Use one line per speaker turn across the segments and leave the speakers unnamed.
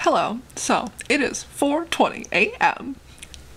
Hello. So, it is 4:20 a.m.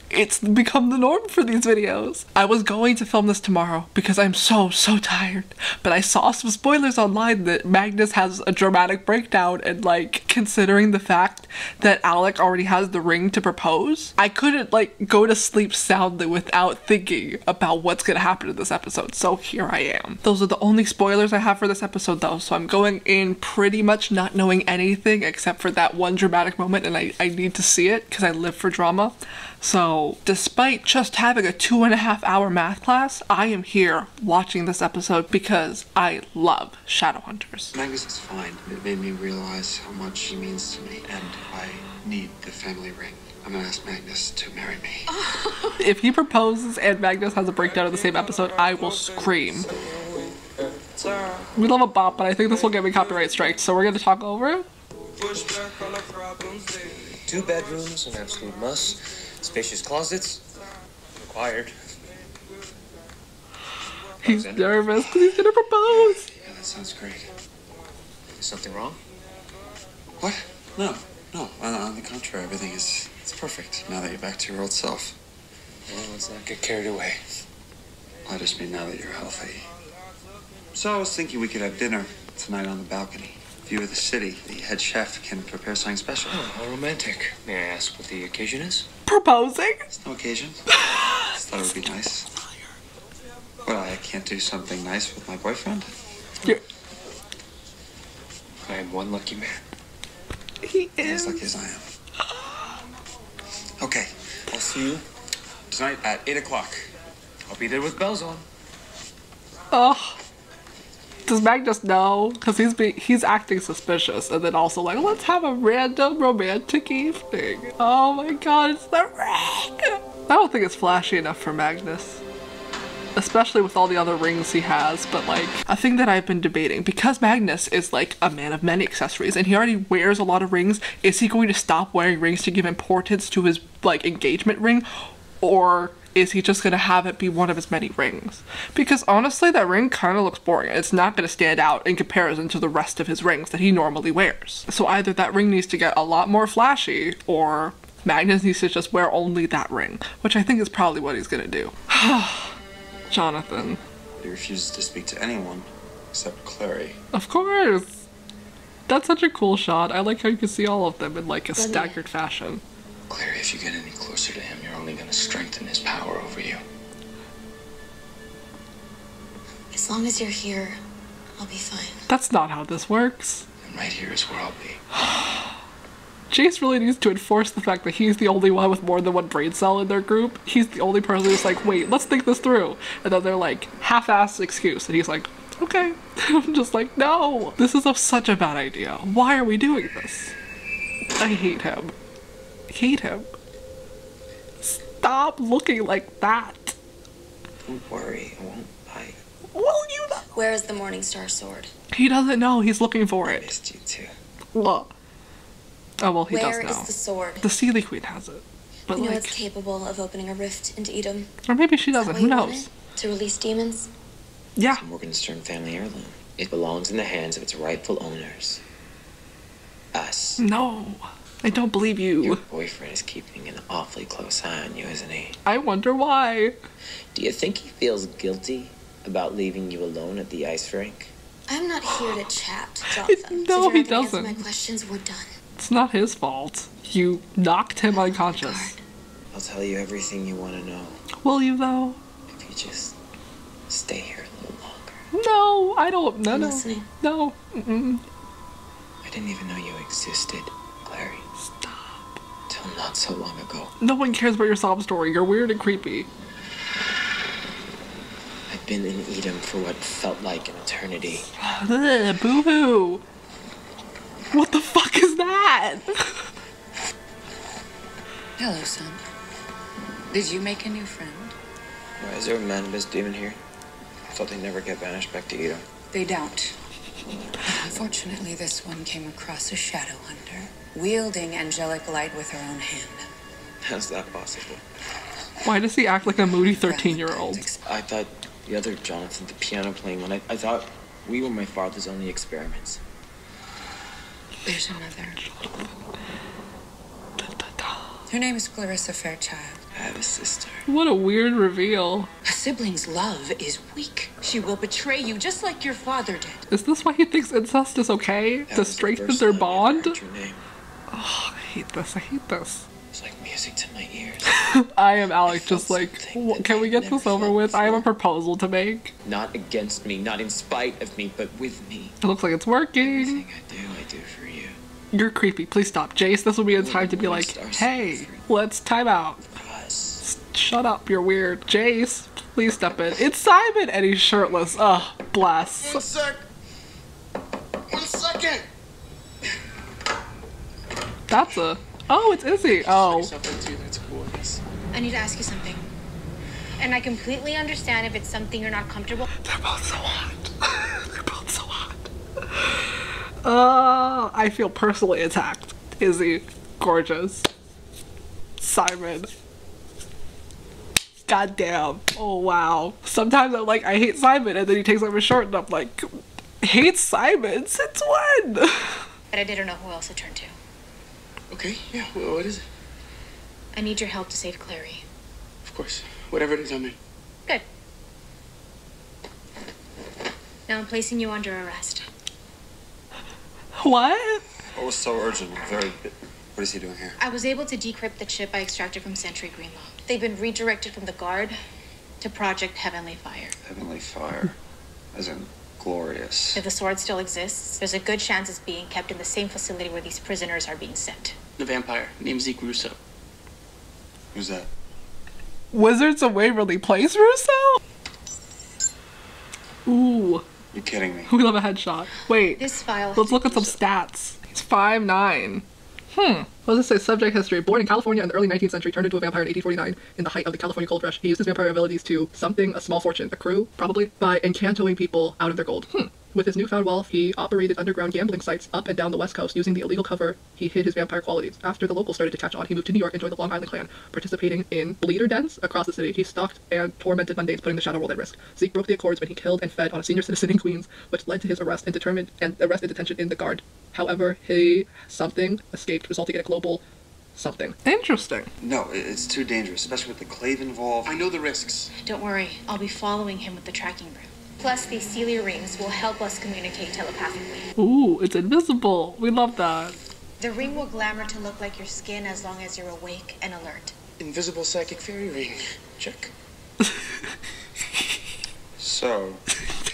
It's become the norm for these videos. I was going to film this tomorrow because I'm so tired, but I saw some spoilers online that Magnus has a dramatic breakdown, and like, considering the fact that Alec already has the ring to propose, I couldn't like go to sleep soundly without thinking about what's gonna happen in this episode, so here I am. Those are the only spoilers I have for this episode though, so I'm going in pretty much not knowing anything except for that one dramatic moment, and I need to see it because I live for drama. So, despite just having a 2.5 hour math class, I am here watching this episode because I love Shadowhunters.
Magnus is fine. It made me realize how much he means to me, and I need the family ring. I'm gonna ask Magnus to marry me.
If he proposes and Magnus has a breakdown in the same episode, I will scream. We love a bop, but I think this will get me copyright striked, so we're gonna talk over it.
2 bedrooms, an absolute must. Spacious closets, required.
He's nervous because he's gonna propose.
Yeah, that sounds great.
Is something wrong?
What? No. On the contrary, everything is perfect now that you're back to your old self.
Well, let's not get carried away.
I just mean now that you're healthy. So I was thinking we could have dinner tonight on the balcony. View of the city. The head chef can prepare something special.
Oh, how romantic. May I ask what the occasion is?
Proposing?
There's no occasion. Just thought it would be nice. Well, I can't do something nice with my boyfriend.
You're...
I am one lucky man.
He
As
is.
lucky as I am. Okay, I'll see you tonight at 8 o'clock.
I'll be there with bells on.
Oh. Does Magnus know? Because he's acting suspicious, and then also like, let's have a random romantic evening. Oh my god, it's the ring! I don't think it's flashy enough for Magnus. Especially with all the other rings he has, but like, a thing that I've been debating, because Magnus is like a man of many accessories, and he already wears a lot of rings, is he going to stop wearing rings to give importance to his like engagement ring? Or is he just gonna have it be one of his many rings? Because honestly, that ring kind of looks boring. It's not gonna stand out in comparison to the rest of his rings that he normally wears. So either that ring needs to get a lot more flashy, or Magnus needs to just wear only that ring, which I think is probably what he's gonna do. Jonathan.
He refuses to speak to anyone except Clary.
Of course! That's such a cool shot. I like how you can see all of them in like a staggered fashion.
Clary, if you get any closer to him, you're only going to strengthen his power over you.
As long as you're here, I'll be fine.
That's not how this works.
And right here is where I'll be.
Jace really needs to enforce the fact that he's the only one with more than one brain cell in their group. He's the only person who's like, wait, let's think this through. And then they're like, half-assed excuse. And he's like, okay. I'm just like, no. This is such a bad idea. Why are we doing this? I hate him. Hate him. Stop looking like that.
Don't worry, I won't bite.
Will you not?
Where is the Morningstar sword?
He doesn't know. He's looking for
I
it.
missed you too.
Look. Oh, well, he
Where
does know.
is the sword?
The Seelie Queen has it. But
You know
like,
it's capable of opening a rift into Edom.
or maybe she
Is that
doesn't.
what
Who
you wanted?
knows?
To release demons?
Yeah.
It's a Morgenstern family heirloom. It belongs in the hands of its rightful owners. Us.
No. I don't believe you.
Your boyfriend is keeping an awfully close eye on you, isn't he?
I wonder why.
Do you think he feels guilty about leaving you alone at the ice rink?
I'm not here to chat, Jonathan.
No,
so if
he
you're not gonna answer
doesn't.
my questions, we're done.
It's not his fault. You knocked him unconscious.
I'll tell you everything you want to know
Will you though?
if you just stay here a little longer.
No, I don't. No,
I'm
no.
listening.
No. Mm-mm.
I didn't even know you existed, Clary,
Stop.
till not so long ago.
No one cares about your sob story. You're weird and creepy.
I've been in Edom for what felt like an eternity.
Ugh, boo-hoo. What the fuck is that?
Hello, son. Did you make a new friend?
Why is there a Manibus demon here? I thought they'd never get banished back to Edom.
They don't. Unfortunately, this one came across a Shadowhunter, wielding angelic light with her own hand.
How's that possible?
Why does he act like a moody 13-year-old?
I thought the other Jonathan, the piano playing one, I thought we were my father's only experiments.
There's another. Her name is Clarissa Fairchild.
I have a sister.
What a weird reveal.
A sibling's love is weak. She will betray you just like your father did.
Is this why he thinks incest is okay?
That
To
was the
strengthen
first
their
time I ever
bond?
heard your name.
Oh, I hate this. I hate this.
It's like music to my ears.
I am Alec,
I
just
felt
like,
something that
can we
I'd
get
never
this over
felt
with? I have a
before.
proposal to make.
Not against me, not in spite of me, but with me.
It looks like it's working.
Everything I do for you.
You're creepy. Please stop. Jace, this will be a time to be like, hey, let's time out.
Us.
Shut up, you're weird. Jace, please step in. It's Simon and he's shirtless. Ugh, bless.
One second.
That's a... Oh, it's Izzy. Oh.
Something too that's gorgeous.
I need to ask you something. And I completely understand if it's something you're not comfortable.
They're both so hot. They're both so hot. I feel personally attacked. Izzy, gorgeous. Simon. Goddamn. Oh, wow. Sometimes I'm like, I hate Simon, and then he takes off his shirt, and I'm like, hate Simon? Since when?
But I didn't know who else to turn to.
Okay, yeah, well, what is it?
I need your help to save Clary.
Of course. Whatever it is, I'm in.
Good. Now I'm placing you under arrest.
What?
What was so urgent? What is he doing here?
I was able to decrypt the chip I extracted from Sentry Greenlaw. They've been redirected from the Guard to Project Heavenly Fire.
Heavenly fire. As in glorious.
If the sword still exists, there's a good chance it's being kept in the same facility where these prisoners are being sent.
The vampire, named Zeke Russo.
Who's that?
Wizards of Waverly Place, Russo? Ooh.
You kidding me?
We love a headshot. Wait.
This file.
Let's look at some stats. He's 5'9". What does it say? Subject history. Born in California in the early 19th century, turned into a vampire in 1849 in the height of the California gold rush. He used his vampire abilities to something a small fortune, accrue, probably, by encantoing people out of their gold. With his newfound wealth, he operated underground gambling sites up and down the West Coast. Using the illegal cover, he hid his vampire qualities. After the locals started to catch on, he moved to New York and joined the Long Island clan, participating in bleeder dens across the city. He stalked and tormented mundanes, putting the shadow world at risk. Zeke broke the accords when he killed and fed on a senior citizen in Queens, which led to his arrest and detention in the Guard. However, something escaped, resulting in a global something. Interesting.
No, it's too dangerous, especially with the clave involved.
I know the risks.
Don't worry, I'll be following him with the tracking broom. Plus, these Celia rings will help us communicate telepathically.
Ooh, it's invisible. We love that.
The ring will glamour to look like your skin as long as you're awake and alert.
Invisible psychic fairy ring. Check.
So,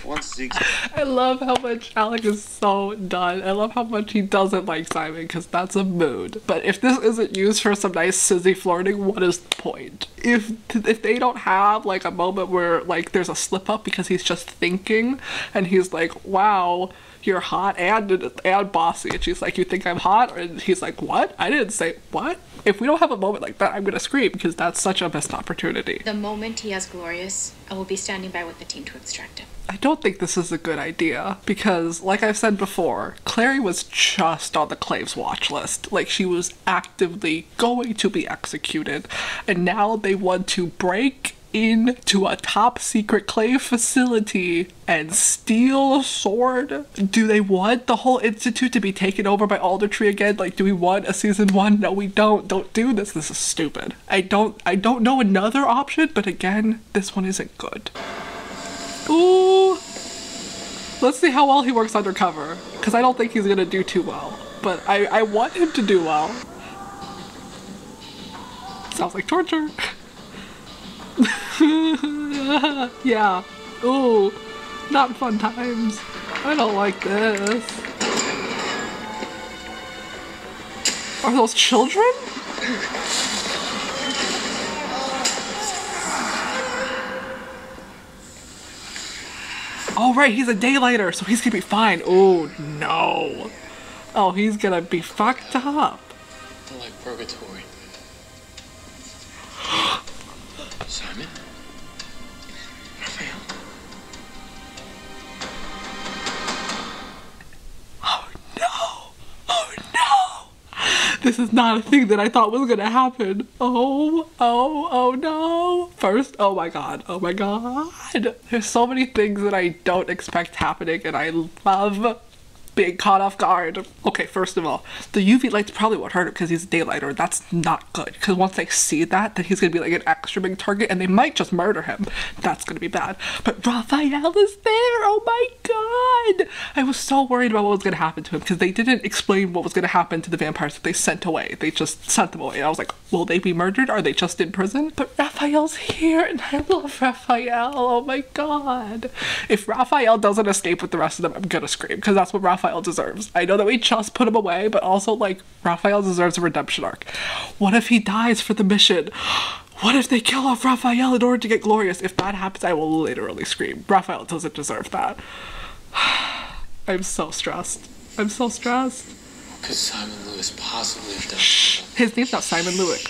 once Zeke's...
I love how much Alec is so done. I love how much he doesn't like Simon, because that's a mood. But if this isn't used for some nice sizzy flirting, what is the point? If they don't have like a moment where like there's a slip up because he's just thinking and he's like, wow, you're hot and bossy, and she's like, you think I'm hot? And he's like, what? I didn't say what? If we don't have a moment like that, I'm gonna scream, because that's such a missed opportunity.
The moment he has Glorious, I will be standing by with the team to extract him.
I don't think this is a good idea, because, like I've said before, Clary was just on the Clave's watch list. Like, she was actively going to be executed, and now they want to break into a top secret Clave facility and steal a sword? Do they want the whole institute to be taken over by Aldertree again? Like, do we want a season 1? No, we don't. Don't do this. This is stupid. I don't know another option, but again, this one isn't good. Ooh. Let's see how well he works undercover, because I don't think he's gonna do too well. But I want him to do well. Sounds like torture. Yeah. Ooh. Not fun times. I don't like this. Are those children? Oh right, he's a daylighter, so he's gonna be fine. Oh no. Oh, he's gonna be fucked up.
They're like purgatory. Simon? Raphael?
Oh no! Oh no! This is not a thing that I thought was gonna happen. Oh no! First, oh my god. There's so many things that I don't expect happening, and I love being caught off guard. Okay, first of all, the UV lights probably won't hurt him because he's a daylighter. That's not good, because once they see that, then he's gonna be like an extra big target and they might just murder him. That's gonna be bad. But Raphael is there! Oh my god! I was so worried about what was gonna happen to him because they didn't explain what was gonna happen to the vampires that they sent away. They just sent them away. And I was like, will they be murdered? Are they just in prison? But Raphael's here and I love Raphael. Oh my god. If Raphael doesn't escape with the rest of them, I'm gonna scream because that's what Raphael deserves. I know that we just put him away, but also, like, Raphael deserves a redemption arc. What if he dies for the mission? What if they kill off Raphael in order to get Glorious? If that happens, I will literally scream. Raphael doesn't deserve that. I'm so stressed. I'm so stressed.
What could Simon Lewis possibly have done?
His name's not Simon Lewis.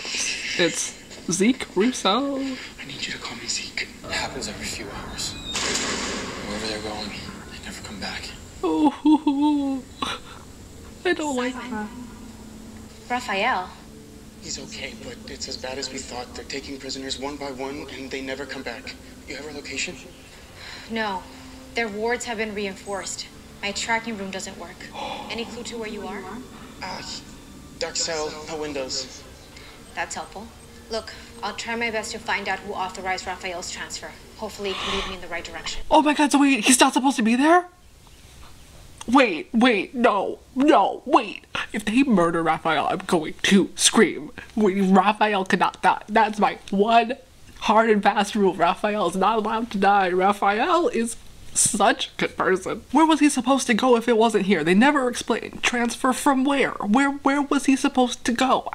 It's Zeke Russo.
I need you to call me Zeke. It happens every few hours. Wherever they're going, they never come back.
Oh, I don't like that.
Raphael.
He's okay, but it's as bad as we thought. They're taking prisoners one by one, and they never come back. You have our location?
No. Their wards have been reinforced. My tracking room doesn't work. Any clue to where you are?
Dark cell, no windows.
That's helpful. Look, I'll try my best to find out who authorized Raphael's transfer. Hopefully it can lead me in the right direction.
Oh my god, so wait, he's not supposed to be there? Wait, no, wait. If they murder Raphael, I'm going to scream. Wait, Raphael cannot die. That's my one hard and fast rule. Raphael is not allowed to die. Raphael is such a good person. Where was he supposed to go if it wasn't here? They never explained. Transfer from where? Where was he supposed to go?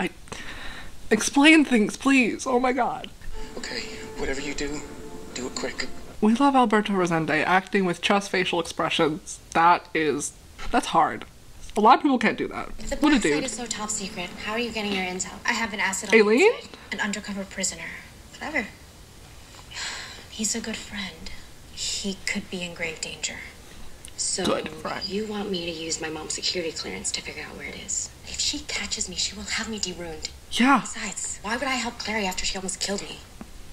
Explain things, please. Oh my god.
Okay, whatever you do it quick.
We love Alberto Rosende acting with just facial expressions. That's hard. A lot of people can't do that.
If the
What a
black site
dude.
is so top secret, how are you getting your intel?
I have an asset on the
Aileen?
inside. An undercover prisoner.
Clever.
He's a good friend. He could be in grave danger.
So
Good friend.
you want me to use my mom's security clearance to figure out where it is? If she catches me, she will have me de-ruined.
Yeah.
Besides, why would I help Clary after she almost killed me?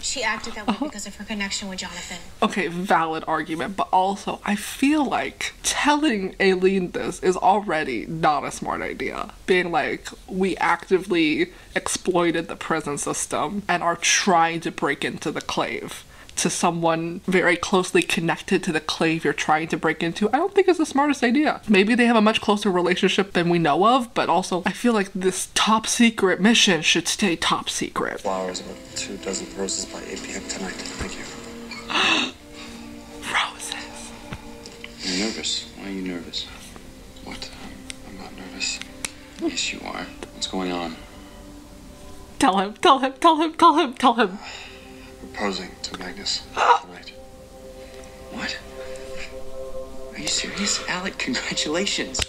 She acted that way because of her connection with Jonathan.
Okay, valid argument, but also I feel like telling Aileen this is already not a smart idea. Being like, we actively exploited the prison system and are trying to break into the clave. To someone very closely connected to the clave you're trying to break into, I don't think it's the smartest idea. Maybe they have a much closer relationship than we know of, but also I feel like this top secret mission should stay top secret.
Flowers about 2 dozen roses by 8 p.m. tonight. Thank you.
Roses.
You're nervous. Why are you nervous?
What? I'm not nervous. Yes, you are. What's going on?
Tell him.
Proposing to Magnus tonight.
What? Are you serious? Alec, congratulations.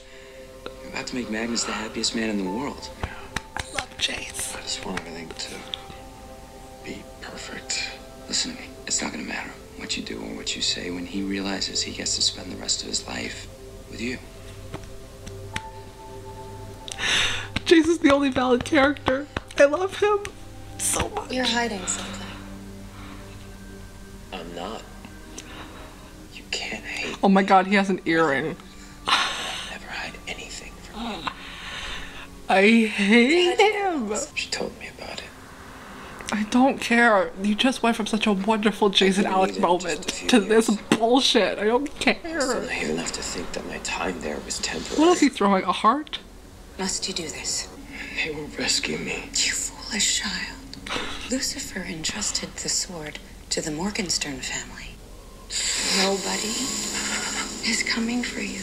You're about to make Magnus the happiest man in the world.
I love Jace.
I just want everything to be perfect.
Listen to me. It's not gonna matter what you do or what you say when he realizes he gets to spend the rest of his life with you.
Jace is the only valid character. I love him so much.
You're hiding something.
I'm not. You can't hate.
Oh my god, he has an earring.
Never hide anything from you.
I hate him.
She told me about it.
I don't care. You just went from such a wonderful Jason
only
Alec
needed
moment
just a few
to this
years.
bullshit. I don't
Still
care.
naive enough to think that my time there was temporary.
What is he throwing? A heart?
Must you do this?
They will rescue me.
You foolish child. Lucifer entrusted the sword to the Morgenstern family. Nobody is coming for you.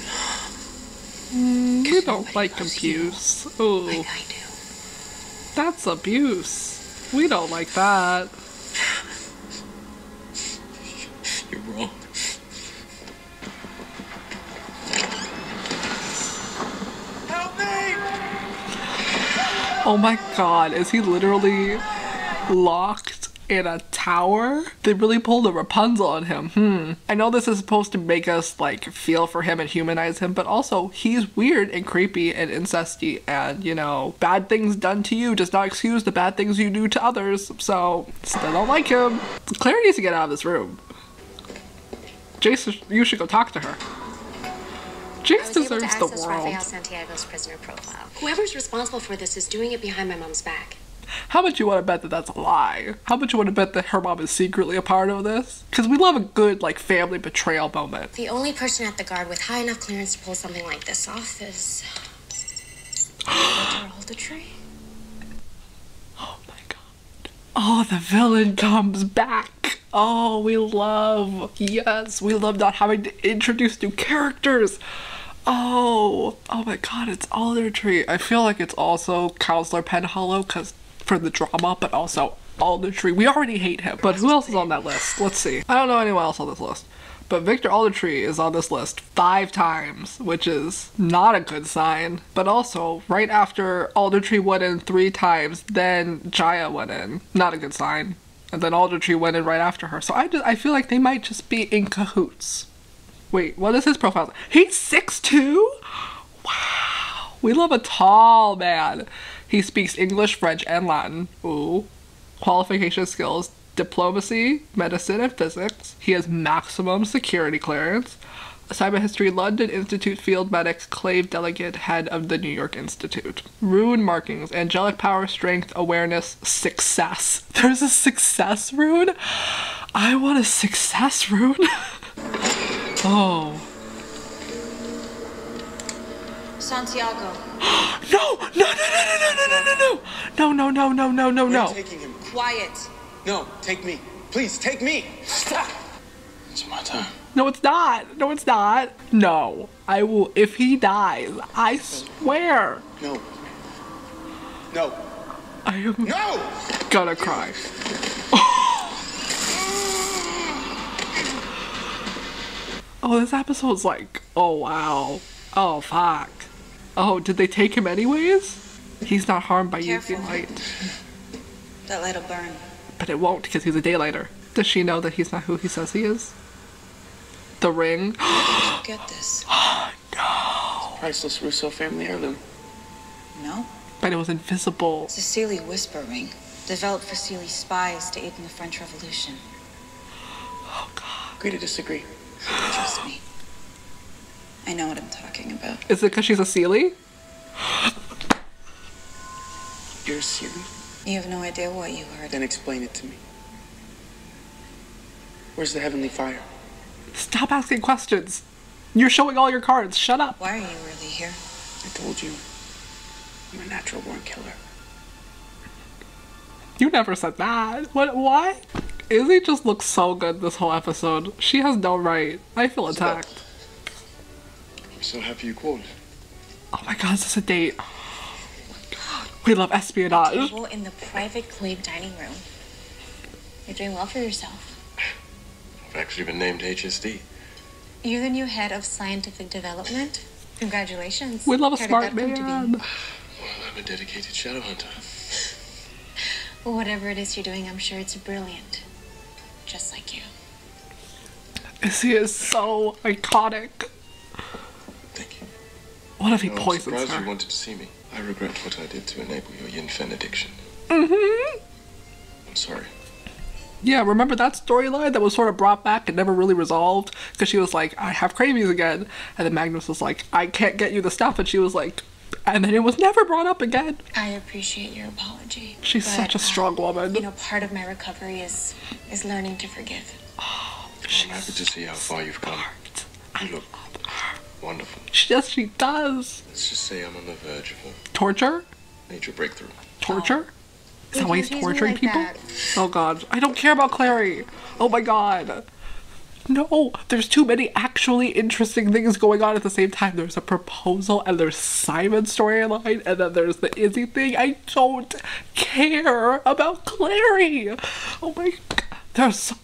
We don't like abuse. Ooh,
Like I do.
that's abuse. We don't like that.
You're wrong.
Oh my god, is he literally locked in a tower? They really pulled a Rapunzel on him. I know this is supposed to make us like feel for him and humanize him, but also he's weird and creepy and incesty, and you know, bad things done to you does not excuse the bad things you do to others, so still don't like him. Claire needs to get out of this room. Jason, you should go talk to her. Jace
I was able to
deserves the
access Rafael
world.
Santiago's prisoner profile. Whoever's responsible for this is doing it behind my mom's back.
How much you want to bet that that's a lie? How much you want to bet that her mom is secretly a part of this? Because we love a good, like, family betrayal moment.
The only person at the guard with high enough clearance to pull something like this off is Victor Tree.
Oh my god. Oh, the villain comes back. Oh, we love not having to introduce new characters. Oh my god, it's Alder Tree. I feel like it's also Counselor Penhollow because for the drama, but also Alder Tree. We already hate him. But who else is on that list? Let's see. I don't know anyone else on this list. But Victor Aldertree is on this list 5 times, which is not a good sign. But also, right after Aldertree went in 3 times, then Jaya went in. Not a good sign. And then Aldertree went in right after her. So I feel like they might just be in cahoots. Wait, what is his profile? He's 6'2"? Wow. We love a tall man. He speaks English, French, and Latin. Ooh. Qualification skills: diplomacy, medicine, and physics. He has maximum security clearance. Assignment history: London Institute Field Medics, Clave Delegate, Head of the New York Institute. Rune markings: angelic power, strength, awareness, success. There's a success rune? I want a success rune. Oh.
Santiago.
No!
We're taking him.
Quiet.
No, take me. Please, take me. Stop. It's my time.
No, it's not. No, it's not. No. I will, if he dies, I swear.
No. No.
I am
No!
gonna cry. Oh, this episode's like, oh wow. Oh, fuck. Oh, did they take him anyways? He's not harmed by
Careful.
UV light.
That light'll burn.
But it won't, because he's a daylighter. Does she know that he's not who he says he is? The ring?
Get this.
No.
Priceless Russo family heirloom.
No?
But it was invisible.
It's a Sealy whisper ring, developed for Sealy spies to aid in the French Revolution.
Oh, God.
Agree to disagree.
Trust me. I know what I'm talking about.
Is it because she's a Sealy?
You're Sealy?
You have no idea what you heard.
Then explain it to me. Where's the heavenly fire?
Stop asking questions. You're showing all your cards. Shut up.
Why are you really here?
I told you. I'm a natural born killer.
You never said that. Why? Izzy just looks so good this whole episode. She has no right. I feel attacked.
I'm so happy you called.
Oh my god, is this a date? Oh my god. We love espionage.
Table in the private Clave dining room. You're doing well for yourself.
I've actually been named HSD.
You're the new head of scientific development. Congratulations.
We love a
How did
smart
that come to
man.
be?
Well, I'm a dedicated Shadowhunter.
Well, whatever it is you're doing, I'm sure it's brilliant. Just like you.
Izzy is so iconic.
Thank you.
What if he
I'm
poisons
surprised you
her?
wanted to see me. I regret what I did to enable your Yin Fen addiction.
Mm-hmm.
I'm sorry.
Yeah, remember that storyline that was sort of brought back and never really resolved? Because she was like, I have cravings again. And then Magnus was like, I can't get you the stuff. And she was like, and then it was never brought up again.
I appreciate your apology.
She's such a strong woman.
You know, part of my recovery is learning to forgive.
Oh,
I'm happy to see how far you've come.
I
You look
love her.
wonderful.
Yes, she does.
Let's just say I'm on the verge of a
Torture?
major breakthrough.
Torture? Is that why he's
Don't use me
torturing
like
people?
that.
Oh god. I don't care about Clary. Oh my god. No, there's too many actually interesting things going on at the same time. There's a proposal and there's Simon's storyline and then there's the Izzy thing. I don't care about Clary. Oh my god.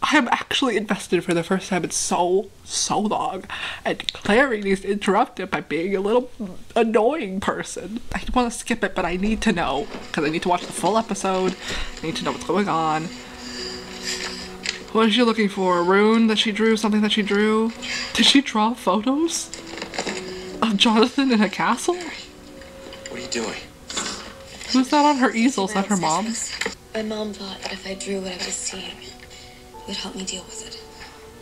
I'm actually invested for the first time in so long. And Clary needs to interrupt it by being a little annoying person. I want to skip it, but I need to know. Because I need to watch the full episode. I need to know what's going on. What is she looking for? A rune that she drew? Something that she drew? Did she draw photos of Jonathan in a castle?
What are you doing?
Who's that on her easel? Is that her mom?
My mom thought that if I drew what I was seeing, it would help me deal with it.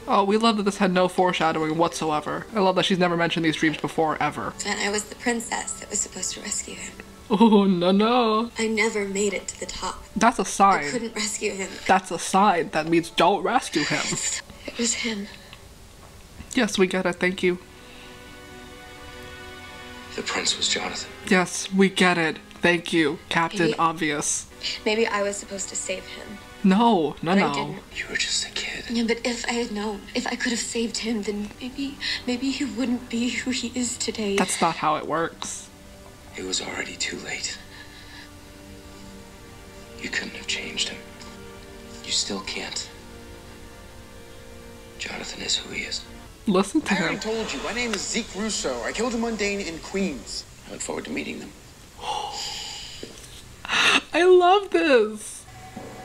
Oh, we love that this had no foreshadowing whatsoever. I love that she's never mentioned these dreams before, ever.
And I was the princess that was supposed to rescue him.
Oh, no.
I never made it to the top.
That's a
I
sign.
couldn't rescue him.
That's a sign. That means don't rescue him.
It was him.
Yes, we get it. Thank you.
The prince was Jonathan.
Yes, we get it. Thank you, Captain
Maybe-
Obvious.
Maybe I was supposed to save him.
No.
But I didn't.
You were just a kid.
Yeah, but if I had known, if I could have saved him, then maybe he wouldn't be who he is today.
That's not how it works.
It was already too late. You couldn't have changed him. You still can't. Jonathan is who he is.
Listen to
I already
him.
told you, my name is Zeke Russo. I killed a mundane in Queens.
I look forward to meeting them.
I love this.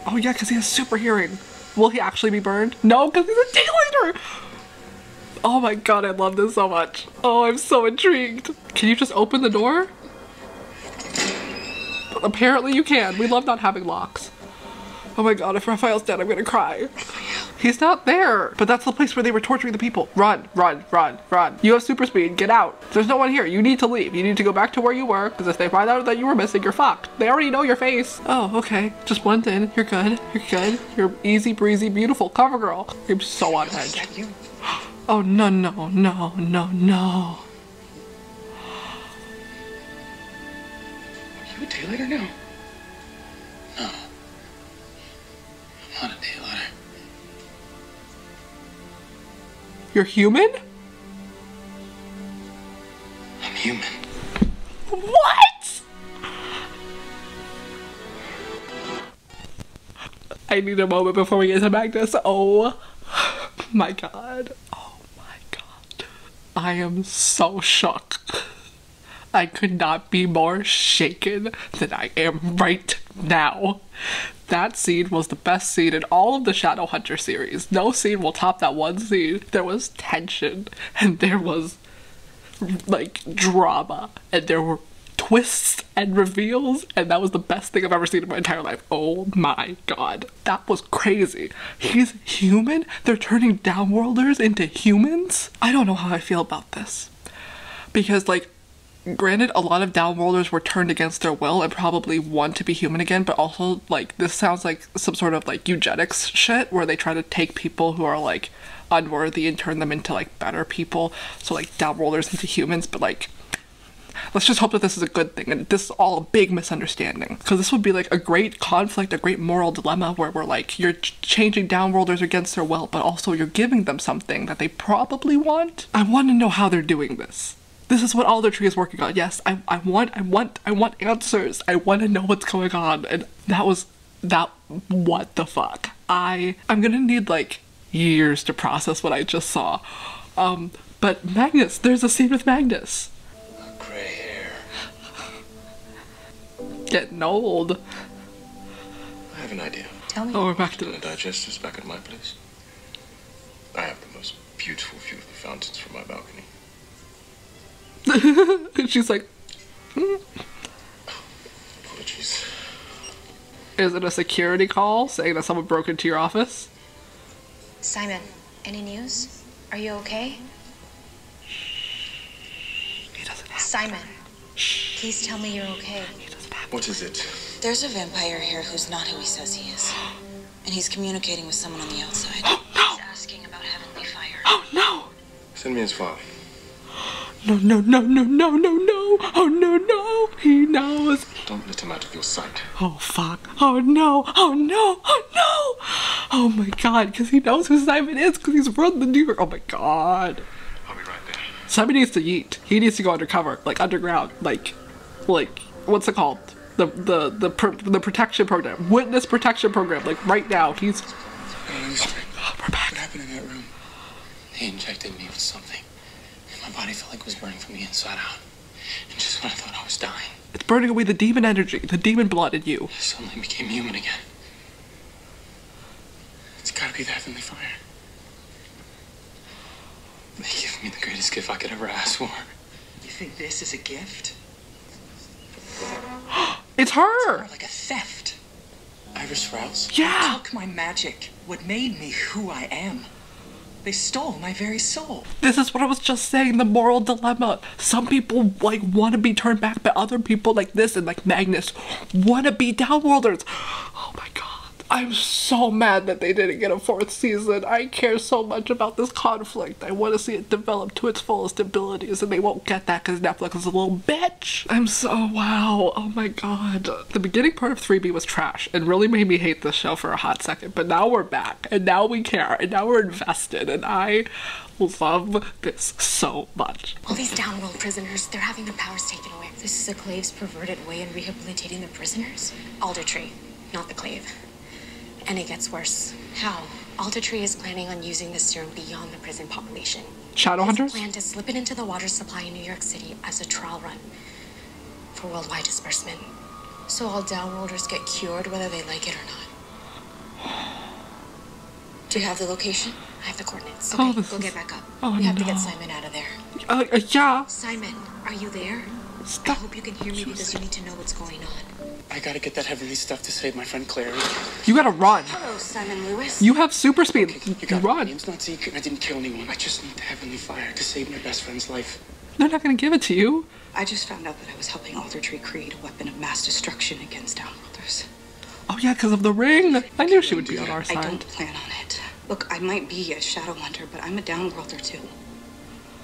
Oh yeah, because he has super hearing. Will he actually be burned? No, because he's a day-later. Oh my god, I love this so much. Oh, I'm so intrigued. Can you just open the door? Apparently you can. We love not having locks. Oh my god, if Raphael's dead, I'm gonna cry. He's not there. But that's the place where they were torturing the people. Run, run, run, run. You have super speed. Get out. There's no one here. You need to leave. You need to go back to where you were, because if they find out that you were missing, you're fucked. They already know your face. Oh, okay. Just blend in. You're good. You're good. You're easy breezy, beautiful cover girl. I'm so on edge. Oh, no, no, no, no, no.
Are you a daylighter now? No. I'm not a daylighter.
You're human?
I'm human.
What? I need a moment before we get to Magnus. Oh my god. Oh my god. I am so shook. I could not be more shaken than I am right now. That scene was the best scene in all of the Shadowhunter series. No scene will top that one scene. There was tension, and there was, like, drama, and there were twists and reveals, and that was the best thing I've ever seen in my entire life. Oh my god. That was crazy. He's human? They're turning downworlders into humans? I don't know how I feel about this. Because, like, granted, a lot of downworlders were turned against their will and probably want to be human again, but also, like, this sounds like some sort of, like, eugenics shit where they try to take people who are, like, unworthy and turn them into, like, better people. So, like, downworlders into humans, but, like, let's just hope that this is a good thing, and this is all a big misunderstanding. Because this would be, like, a great conflict, a great moral dilemma where we're, like, you're changing downworlders against their will, but also you're giving them something that they probably want. I want to know how they're doing this. This is what Alder Tree is working on. Yes, I want answers. I want to know what's going on. And what the fuck? I'm gonna need, like, years to process what I just saw. But Magnus, there's a scene with Magnus.
Gray hair.
Getting old.
I have an idea.
Tell me.
Oh, we're back to
Gonna
this.
digest this back at my place. I have the most beautiful view of the fountains from my balcony.
And she's like,
Apologies.
is it a security call saying that someone broke into your office?
Simon, any news? Are you okay?
He doesn't have
Simon, please tell me you're okay.
What is it?
There's a vampire here who's not who he says he is. And he's communicating with someone on the outside.
Oh no!
He's asking about heavenly fire.
Oh no!
Send me his file.
No, no, no, no, no, no, no! Oh no, no! He knows!
Don't let him out of your sight.
Oh fuck! Oh no! Oh no! Oh no! Oh my god! Because he knows who Simon is because he's run the New York. Oh my god!
I'll be right there.
Simon needs to yeet. He needs to go undercover, like underground, like what's it called? The protection program, witness protection program. Like right now, he's. We're back.
What happened in that room?
They injected me with something. My body felt like it was burning from the inside out. And just when I thought I was dying,
It's burning away the demon energy, the demon blood in you.
I suddenly became human again.
It's gotta be the heavenly fire.
They gave me the greatest gift I could ever ask for.
You think this is a gift?
It's her!
More like a theft.
Iris Rouse?
Yeah!
Took my magic, what made me who I am. They stole my very soul.
This is what I was just saying, the moral dilemma. Some people like want to be turned back, but other people like this and like Magnus want to be Downworlders. Oh my god. I'm so mad that they didn't get a 4th season. I care so much about this conflict. I want to see it develop to its fullest abilities, and they won't get that because Netflix is a little bitch. I'm so, wow. Oh my god. The beginning part of 3B was trash and really made me hate this show for a hot second, but now we're back, and now we care, and now we're invested, and I love this so much.
All these downworld prisoners, they're having their powers taken away. This is the Clave's perverted way in rehabilitating the prisoners? Alder Tree, not the Clave. And it gets worse. How? Alder Tree is planning on using the serum beyond the prison population.
Shadowhunters?
His plan to slip it into the water supply in New York City as a trial run for worldwide disbursement. So all downworlders get cured whether they like it or not. Do you have the location? I have the coordinates. Okay, go get back up.
Oh,
we have to
no.
get Simon out of there.
Yeah.
Simon, are you there?
Stop.
I hope you can hear me because you need to know what's going on.
I gotta get that heavenly stuff to save my friend Clary.
You gotta run.
Hello, Simon Lewis.
You have super speed.
Okay, you got
Run.
it. It's not secret. I didn't kill anyone. I just need the heavenly fire to save my best friend's life.
They're not gonna give it to you.
I just found out that I was helping Alder Tree create a weapon of mass destruction against Downworlders.
Oh yeah, because of the ring. I knew she would be on our
I
side.
don't plan on it. Look, I might be a Shadowhunter, but I'm a Downworlder too.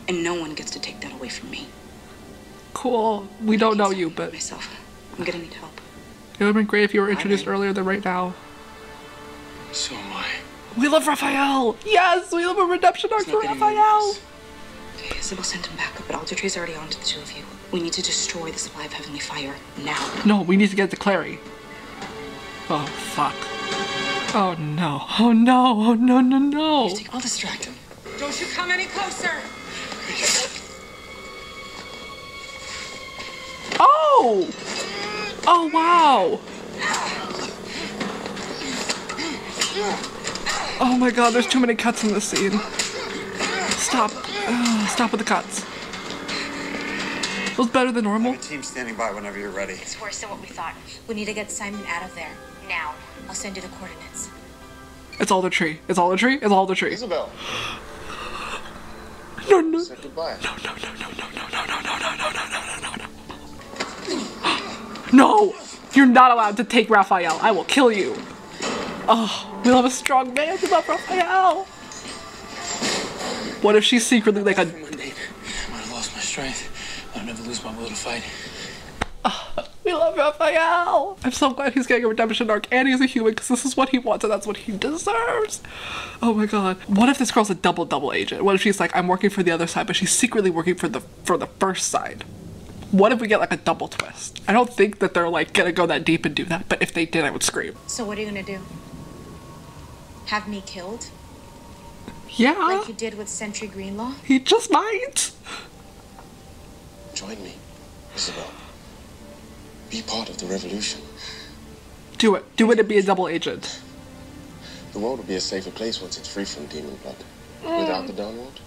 And no one gets to take that away from me.
Cool. We don't know you, but
Myself. I'm gonna need help.
it would have been great if you were introduced earlier than right now.
So am I.
We love Raphael! Yes! We love a redemption arc for Raphael!
Okay, Isabel sent him back up, but Alder Tree's already on to the two of you. We need to destroy the supply of heavenly fire now.
No, we need to get to Clary. Oh, fuck. Oh no. Oh no. Oh no, no, no.
I'll distract him. Don't you come any closer!
Oh! Oh, wow! Oh my god, there's too many cuts in this scene. Stop. Stop with the cuts. It was better than normal.
I have a team standing by whenever you're ready.
It's worse than what we thought. We need to get Simon out of there. Now. I'll send you the coordinates.
It's Alder Tree. It's Alder Tree. It's Alder Tree.
Isabel.
No, no.
Say goodbye.
No, no, no, no, no, no, no, no, no, no, no, no, no, no, no. No! You're not allowed to take Raphael. I will kill you. Oh, we love a strong man. We love Raphael. What if she's secretly like a...
I might have lost my strength. I'll never lose my will to fight.
We love Raphael. I'm so glad he's getting a redemption arc and he's a human because this is what he wants and that's what he deserves. Oh my god. What if this girl's a double agent? What if she's like, I'm working for the other side, but she's secretly working for the first side? What if we get like a double twist? I don't think that they're like gonna go that deep and do that, but if they did, I would scream.
So what are you gonna do? Have me killed?
Yeah.
Like you did with Sentry Greenlaw?
He just might.
Join me, Isabel. Be part of the revolution.
Do it. Do it and be a double agent.
The world will be a safer place once it's free from demon blood. Without the downworld,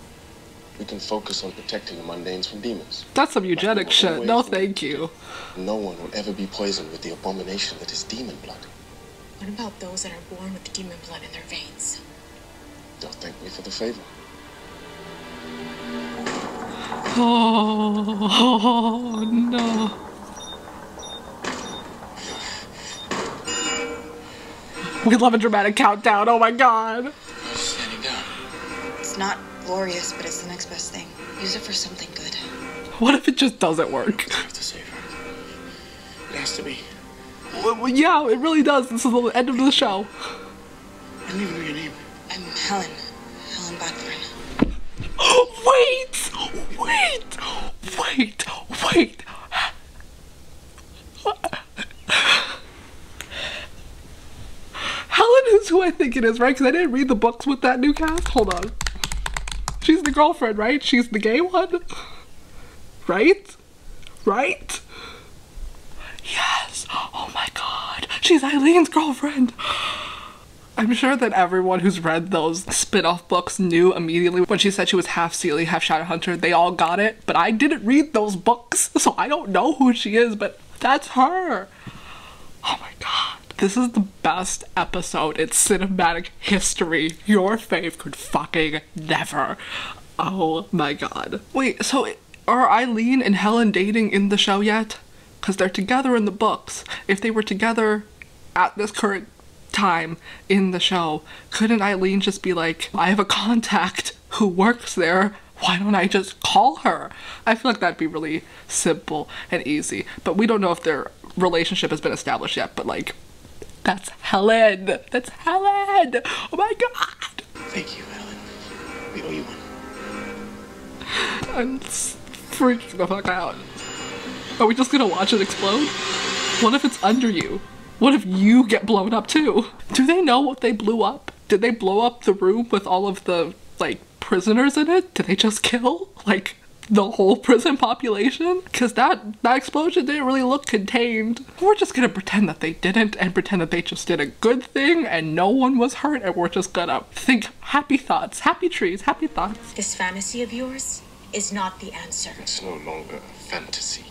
we can focus on protecting the mundanes from demons.
That's some eugenic shit. No thank you.
No one will ever be poisoned with the abomination that is demon blood.
What about those that are born with demon blood in their veins?
They'll thank me for the favor.
Oh no. We love a dramatic countdown. Oh my god.
Standing down.
It's not glorious, but it's the next best thing. Use it for something good.
What if it just doesn't work?
I have to save her. It has to be.
Well, yeah, it really does. This is the end of the show.
I don't even know your name.
I'm Helen. Helen Blackburn.
Wait! Wait! Wait! Wait! Helen is who I think it is, right? Because I didn't read the books with that new cast. Hold on. She's the girlfriend, right? She's the gay one? Right? Right? Yes! Oh my god. She's Eileen's girlfriend! I'm sure that everyone who's read those spin-off books knew immediately when she said she was half Seelie, half Shadowhunter. They all got it, but I didn't read those books, so I don't know who she is, but that's her. Oh my god. This is the best episode in cinematic history. Your fave could fucking never. Oh my god. Wait, so are Eileen and Helen dating in the show yet? Because they're together in the books. If they were together at this current time in the show, couldn't Eileen just be like, I have a contact who works there, why don't I just call her? I feel like that'd be really simple and easy. But we don't know if their relationship has been established yet, but like, that's Helen! That's Helen! Oh my god!
Thank you, Helen. We owe you one.
I'm freaking the fuck out. Are we just gonna watch it explode? What if it's under you? What if you get blown up too? Do they know what they blew up? Did they blow up the room with all of the, like, prisoners in it? Did they just kill, like, the whole prison population? Because that explosion didn't really look contained. We're just gonna pretend that they didn't and pretend that they just did a good thing and no one was hurt, and we're just gonna think happy thoughts, happy trees, happy thoughts.
This fantasy of yours is not the answer.
It's no longer a fantasy.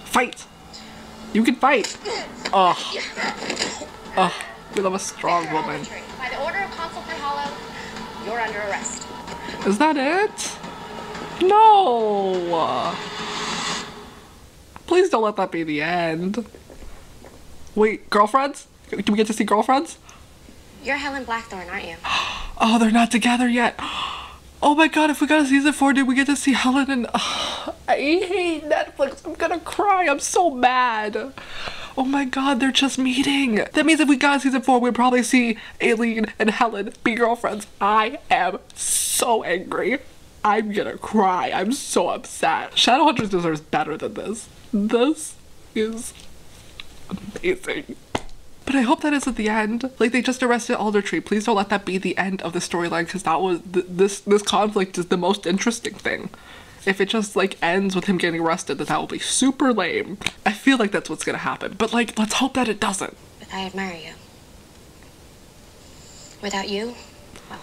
Fight! You can fight! Ugh. Ugh. We love a strong woman.
By the order of Consul for Hollow, you're under arrest.
Is that it? No! Please don't let that be the end. Wait, girlfriends? Do we get to see girlfriends?
You're Helen Blackthorne, aren't you?
Oh, they're not together yet. Oh my god, if we got a season 4, did we get to see Helen and... I hate Netflix. I'm gonna cry. I'm so mad. Oh my god, they're just meeting. That means if we got season 4, we'd probably see Aileen and Helen be girlfriends. I am so angry. I'm gonna cry. I'm so upset. Shadowhunters deserves better than this. This is amazing. But I hope that isn't the end. Like, they just arrested Aldertree. Please don't let that be the end of the storyline, because that was this conflict is the most interesting thing. If it just like ends with him getting arrested, then that will be super lame. I feel like that's what's gonna happen. But like, let's hope that it doesn't.
But I admire you. Without you, well,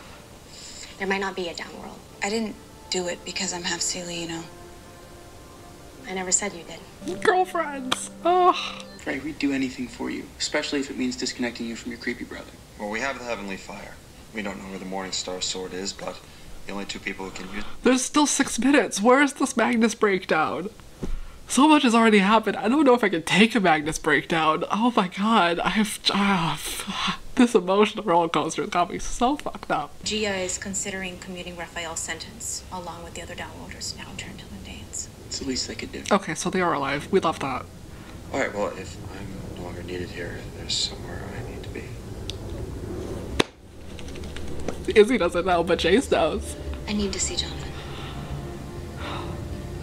there might not be a downworld.
I didn't do it because I'm half Sealy, you know.
I never said you did.
Girlfriends. Oh.
Frey, we'd do anything for you, especially if it means disconnecting you from your creepy brother.
Well, we have the Heavenly Fire. We don't know where the Morning Star Sword is, but the only 2 people who can use it.
There's still 6 minutes. Where's this Magnus breakdown? So much has already happened. I don't know if I can take a Magnus breakdown. Oh my god. This emotional roller coaster has got me so fucked up.
Gia is considering commuting Raphael's sentence, along with the other downloaders now turned to Danes.
It's the least they could do.
Okay, so they are alive. We love that.
Alright, well, if I'm no longer needed here, there's somewhere I need to be.
Izzy doesn't know, but Jace knows.
I need to see Jonathan.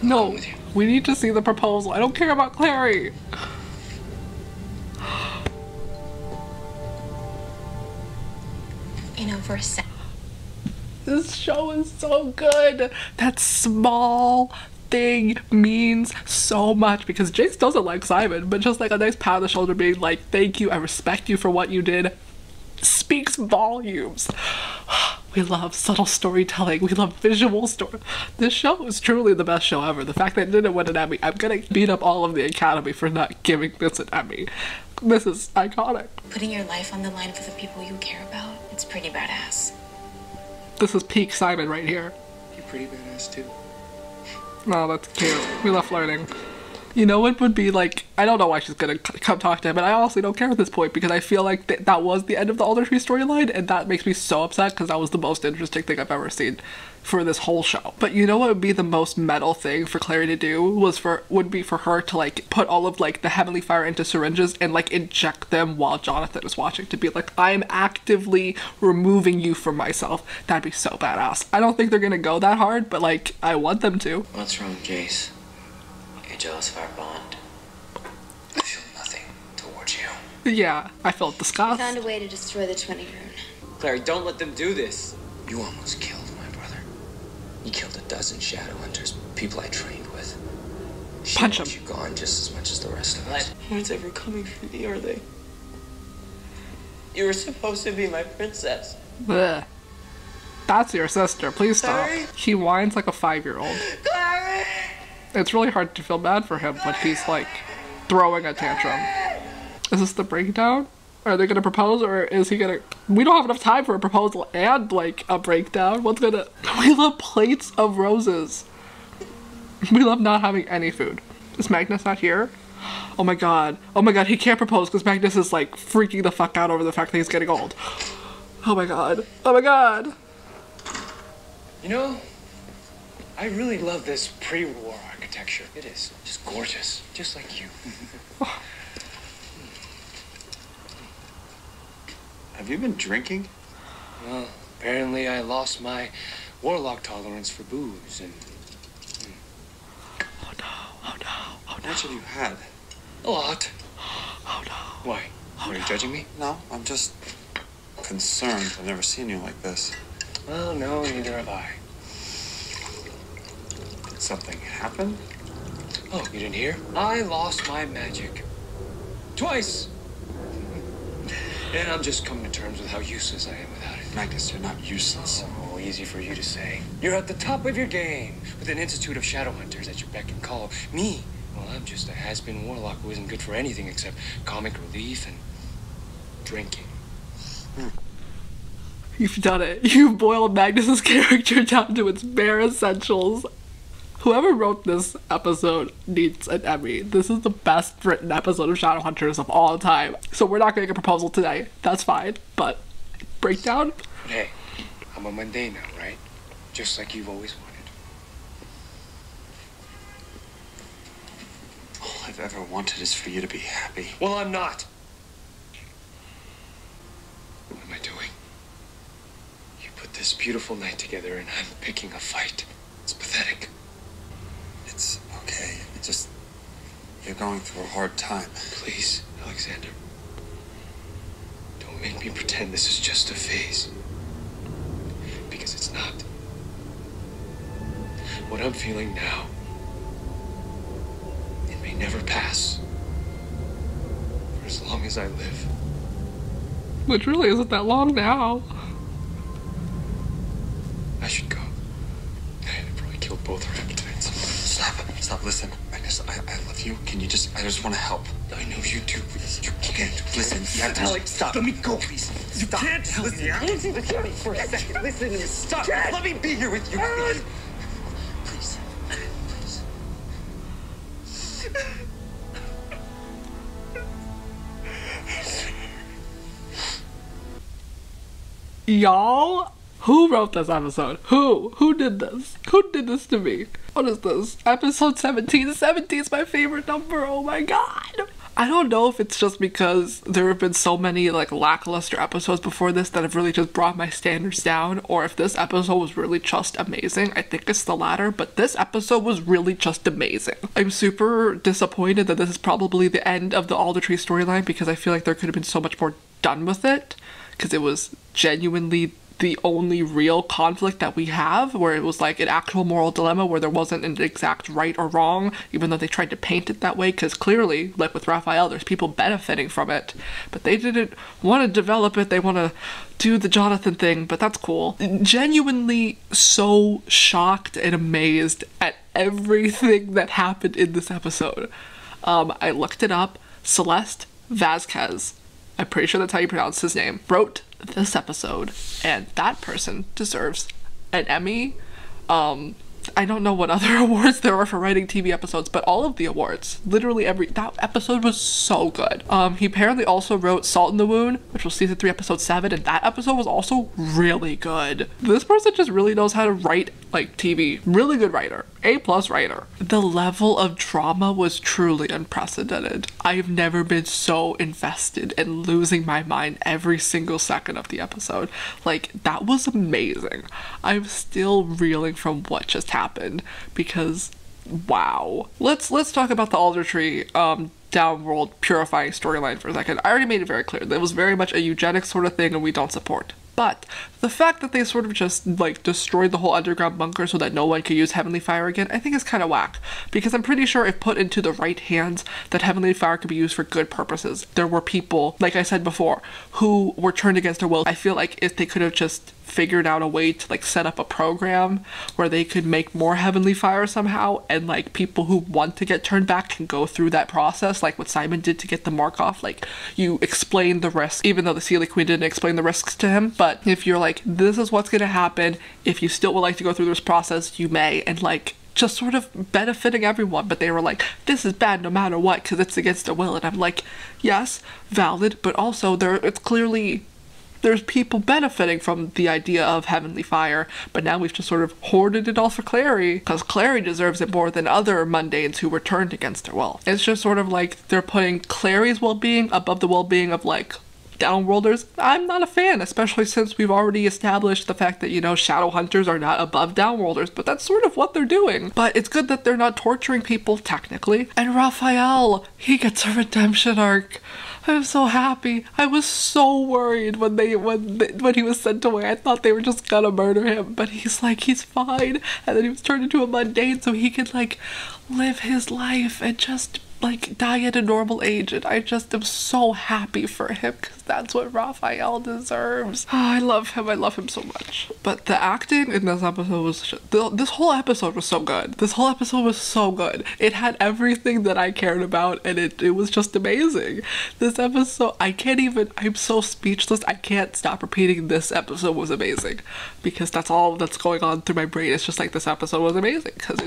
No, we need to see the proposal. I don't care about Clary.
You know, for a sec.
This show is so good. That small thing means so much, because Jace doesn't like Simon, but just like a nice pat on the shoulder being like, thank you, I respect you for what you did, speaks volumes. We love subtle storytelling. We love visual story. This show is truly the best show ever. The fact that it didn't win an Emmy, I'm gonna beat up all of the Academy for not giving this an Emmy. This is iconic.
Putting your life on the line for the people you care about, it's pretty badass.
This is peak Simon right here.
You're pretty badass too.
Oh, that's cute. We love flirting. You know what would be like, I don't know why she's gonna come talk to him, but I honestly don't care at this point, because I feel like that was the end of the Aldertree storyline, and that makes me so upset, because that was the most interesting thing I've ever seen for this whole show. But you know what would be the most metal thing for Clary to do would be for her to like put all of like the Heavenly Fire into syringes and like inject them while Jonathan is watching, to be like, I'm actively removing you from myself. That'd be so badass. I don't think they're gonna go that hard, but like, I want them to.
What's wrong, Jace? You're jealous of our bond?
I feel nothing towards you.
Yeah, I felt disgust.
Found a way to destroy the 20 rune.
Clary, don't let them do this. You almost killed my brother. You killed 12 Shadowhunters, people I trained with. She
Punch
wants
him.
you gone just as much as the rest of us. No one's ever coming for me, are they? You were supposed to be my princess.
Blech. That's your sister. Please stop.
Clary?
He whines like a 5-year-old.
Clary!
It's really hard to feel bad for him when he's like throwing a tantrum. Is this the breakdown? Are they gonna propose, or is he gonna... We don't have enough time for a proposal and, like, a breakdown. What's gonna... We love plates of roses. We love not having any food. Is Magnus not here? Oh my god. Oh my god, he can't propose because Magnus is, like, freaking the fuck out over the fact that he's getting old. Oh my god. Oh my god.
You know, I really love this pre-war architecture. It is just gorgeous, just like you.
Have you been drinking?
Well, apparently I lost my warlock tolerance for booze and...
Oh no, oh no, oh
How
no.
much have you had?
A lot.
Oh no.
Why? Are you judging me?
No, I'm just concerned. I've never seen you like this.
Well, no, neither have I.
Did something happen?
Oh, you didn't hear? I lost my magic. Twice! And I'm just coming to terms with how useless I am without it.
Magnus, you're not useless.
Oh, easy for you to say. You're at the top of your game with an institute of Shadowhunters at your beck and call. Me, well, I'm just a has-been warlock who isn't good for anything except comic relief and drinking.
You've done it. You've boiled Magnus's character down to its bare essentials. Whoever wrote this episode needs an Emmy. This is the best written episode of Shadowhunters of all time. So we're not going to get a proposal today. That's fine. But breakdown?
But hey, I'm a mundane now, right? Just like you've always wanted.
All I've ever wanted is for you to be happy.
Well, I'm not. What am I doing? You put this beautiful night together and I'm picking a fight. It's pathetic.
It's okay. It's just... You're going through a hard time.
Please, Alexander. Don't make me pretend this is just a phase. Because it's not. What I'm feeling now, it may never pass. For as long as I live.
Which really isn't that long now.
I should go. I probably killed both our appetites.
Stop, listen. Magnus, I love you. Can you just... I just want to help.
I know you do.
You can't. Listen, you have to...
Alex,
stop.
let me go, please. You can't help me. Listen to me for a second. Listen to me. Stop. Let me be here with you, please.
Please.
Y'all? Who wrote this episode? Who did this? Who did this to me? What is this? Episode 17. 17 is my favorite number. Oh my god. I don't know if it's just because there have been so many like lackluster episodes before this that have really just brought my standards down, or if this episode was really just amazing. I think it's the latter, but this episode was really just amazing. I'm super disappointed that this is probably the end of the Aldertree storyline because I feel like there could have been so much more done with it, because it was genuinely the only real conflict that we have, where it was like an actual moral dilemma where there wasn't an exact right or wrong, even though they tried to paint it that way, because clearly, like with Raphael, there's people benefiting from it, but they didn't want to develop it. They want to do the Jonathan thing, but that's cool. Genuinely so shocked and amazed at everything that happened in this episode. I looked it up. Celeste Vasquez, I'm pretty sure that's how you pronounce his name, wrote this episode, and that person deserves an Emmy. I don't know what other awards there are for writing TV episodes, but all of the awards, literally that episode was so good. He apparently also wrote Salt in the Wound, which was season 3 episode 7, and that episode was also really good. This person just really knows how to write like TV. Really good writer. A+ writer. The level of drama was truly unprecedented. I've never been so invested and losing my mind every single second of the episode. Like, that was amazing. I'm still reeling from what just happened because wow. Let's talk about the Aldertree downworld purifying storyline for a second. I already made it very clear that it was very much a eugenics sort of thing and we don't support. But the fact that they sort of just like destroyed the whole underground bunker so that no one could use Heavenly Fire again, I think is kind of whack. Because I'm pretty sure if put into the right hands, that Heavenly Fire could be used for good purposes. There were people, like I said before, who were turned against their will. I feel like if they could have just figured out a way to like set up a program where they could make more Heavenly Fire somehow, and like people who want to get turned back can go through that process, like what Simon did to get the mark off. Like, you explain the risk, even though the Sealy Queen didn't explain the risks to him, but if you're like, this is what's gonna happen, if you still would like to go through this process, you may, and like just sort of benefiting everyone. But they were like, this is bad no matter what because it's against their will, and I'm like, yes, valid, but also it's clearly there's people benefiting from the idea of Heavenly Fire, but now we've just sort of hoarded it all for Clary, because Clary deserves it more than other mundanes who were turned against their will. It's just sort of like they're putting Clary's well-being above the well-being of like Downworlders. I'm not a fan, especially since we've already established the fact that, you know, Shadowhunters are not above Downworlders, but that's sort of what they're doing. But it's good that they're not torturing people, technically. And Raphael, he gets a redemption arc. I'm so happy. I was so worried when he was sent away. I thought they were just gonna murder him, but he's like, he's fine. And then he was turned into a mundane so he could like live his life and just like die at a normal age, and I just am so happy for him because that's what Raphael deserves. Oh, I love him so much. But the acting in this episode was this whole episode was so good. This whole episode was so good. It had everything that I cared about, and it was just amazing. This episode, I'm so speechless. I can't stop repeating this episode was amazing, because that's all that's going on through my brain. It's just like, this episode was amazing because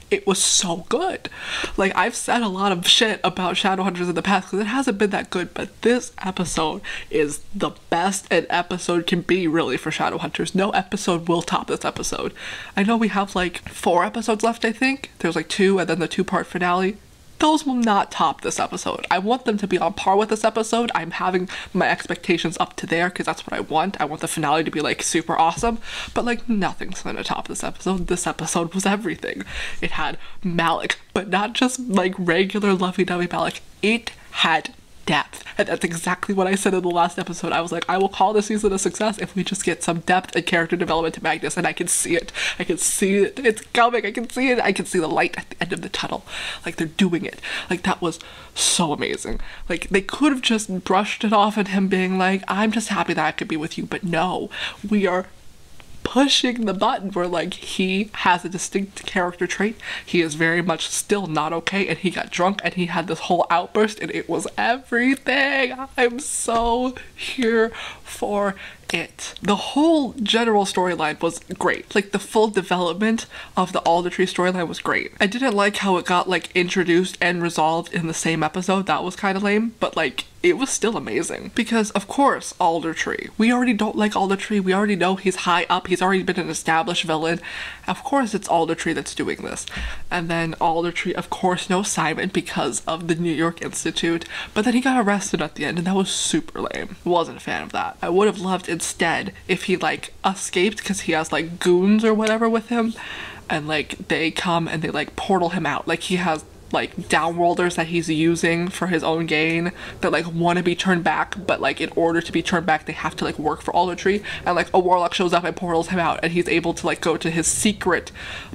it was so good. Like, I've said a lot of shit about Shadowhunters in the past because it hasn't been that good, but this episode is the best an episode can be, really, for Shadowhunters. No episode will top this episode. I know we have like 4 episodes left, I think. There's like 2 and then the 2-part finale. Those will not top this episode. I want them to be on par with this episode. I'm having my expectations up to there because that's what I want. I want the finale to be like super awesome, but like nothing's gonna top this episode. This episode was everything. It had Malik, but not just like regular lovey-dovey Malik. It had depth, and that's exactly what I said in the last episode. I was like, I will call this season a success if we just get some depth and character development to Magnus, and I can see it. I can see it. It's coming. I can see it. I can see the light at the end of the tunnel. Like, they're doing it. Like, that was so amazing. Like, they could have just brushed it off at him being like, I'm just happy that I could be with you, but no, we are pushing the button where like he has a distinct character trait. He is very much still not okay, and he got drunk and he had this whole outburst, and it was everything. I'm so here for it. The whole general storyline was great. Like, the full development of the Alder Tree storyline was great. I didn't like how it got like introduced and resolved in the same episode. That was kind of lame, but like it was still amazing. Because of course, Alder Tree. We already don't like Alder Tree. We already know he's high up. He's already been an established villain. Of course it's Alder Tree that's doing this. And then Alder Tree, of course, knows Simon because of the New York Institute. But then he got arrested at the end, and that was super lame. Wasn't a fan of that. I would have loved instead if he like escaped, because he has like goons or whatever with him, and like they come and they like portal him out. Like, he has like downworlders that he's using for his own gain that like want to be turned back, but like in order to be turned back they have to like work for Alder Tree, and like a warlock shows up and portals him out, and he's able to like go to his secret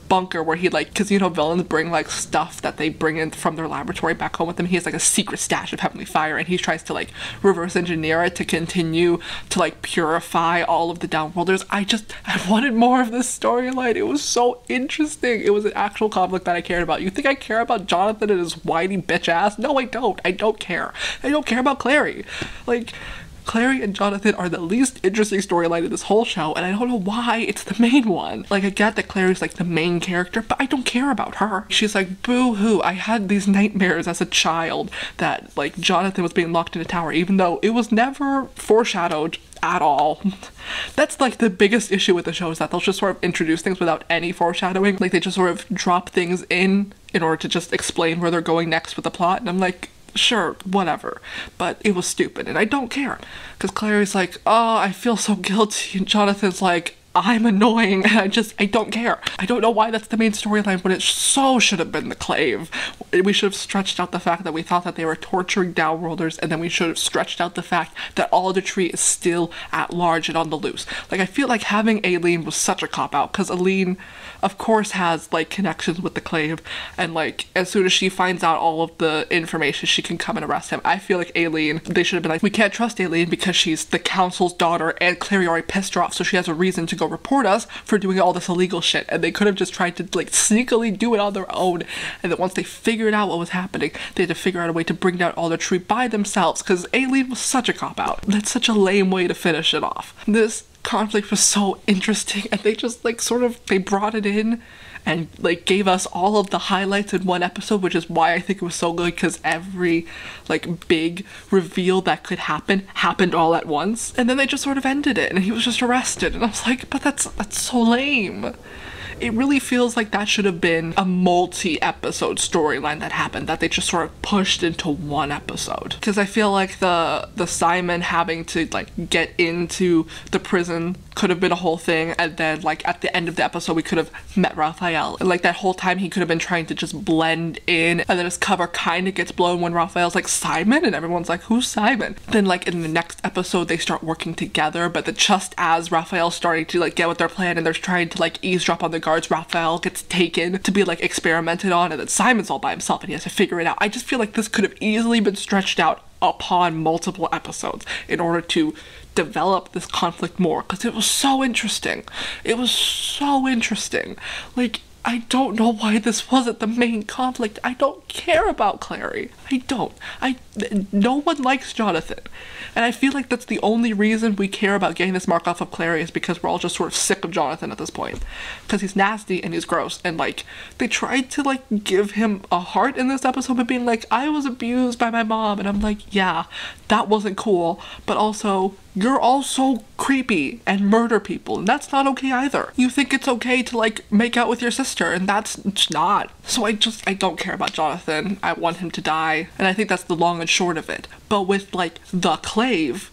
bunker where he like, because you know villains bring like stuff that they bring in from their laboratory back home with them. He has like a secret stash of Heavenly Fire, and he tries to like reverse engineer it to continue to like purify all of the downworlders. I wanted more of this storyline. It was so interesting. It was an actual conflict that I cared about. You think I care about Jonathan and his whiny bitch ass? No, I don't. I don't care. I don't care about Clary. Like, Clary and Jonathan are the least interesting storyline in this whole show, and I don't know why it's the main one. Like, I get that Clary's like the main character, but I don't care about her. She's like, boo-hoo, I had these nightmares as a child that like Jonathan was being locked in a tower, even though it was never foreshadowed at all. That's like the biggest issue with the show, is that they'll just sort of introduce things without any foreshadowing. Like, they just sort of drop things in order to just explain where they're going next with the plot, and I'm like, sure, whatever. But it was stupid, and I don't care. Because Clary's like, oh, I feel so guilty, and Jonathan's like, I'm annoying, and I don't care. I don't know why that's the main storyline when it so should have been the Clave. We should have stretched out the fact that we thought that they were torturing Downworlders, and then we should have stretched out the fact that Alder Tree is still at large and on the loose. Like, I feel like having Aileen was such a cop-out, because Aileen, of course, has, like, connections with the Clave, and, like, as soon as she finds out all of the information, she can come and arrest him. I feel like Aileen, they should have been like, we can't trust Aileen because she's the council's daughter, and Clary already pissed her off, so she has a reason to go report us for doing all this illegal shit. And they could have just tried to, like, sneakily do it on their own, and then once they figured out what was happening, they had to figure out a way to bring down Alder Tree by themselves, because Aileen was such a cop-out. That's such a lame way to finish it off. This conflict was so interesting, and they just, like, sort of, they brought it in and, like, gave us all of the highlights in one episode, which is why I think it was so good, because every, like, big reveal that could happen happened all at once, and then they just sort of ended it, and he was just arrested, and I was like, but that's so lame. It really feels like that should have been a multi-episode storyline that happened, that they just sort of pushed into one episode. Because I feel like the Simon having to, like, get into the prison could have been a whole thing, and then, like, at the end of the episode we could have met Raphael, and, like, that whole time he could have been trying to just blend in, and then his cover kind of gets blown when Raphael's like, Simon? And everyone's like, who's Simon? Then, like, in the next episode they start working together, but then just as Raphael's starting to, like, get with their plan and they're trying to, like, eavesdrop on the guards, Raphael gets taken to be, like, experimented on, and then Simon's all by himself and he has to figure it out. I just feel like this could have easily been stretched out upon multiple episodes in order to develop this conflict more, because it was so interesting. It was so interesting. Like, I don't know why this wasn't the main conflict. I don't care about Clary. I don't. No one likes Jonathan. And I feel like that's the only reason we care about getting this mark off of Clary, is because we're all just sort of sick of Jonathan at this point. Because he's nasty and he's gross. And, like, they tried to, like, give him a heart in this episode by being like, I was abused by my mom. And I'm like, yeah, that wasn't cool. But also, you're also creepy and murder people, and that's not okay either. You think it's okay to, like, make out with your sister, and that's just not. So I don't care about Jonathan. I want him to die, and I think that's the long and short of it. But with, like, the Clave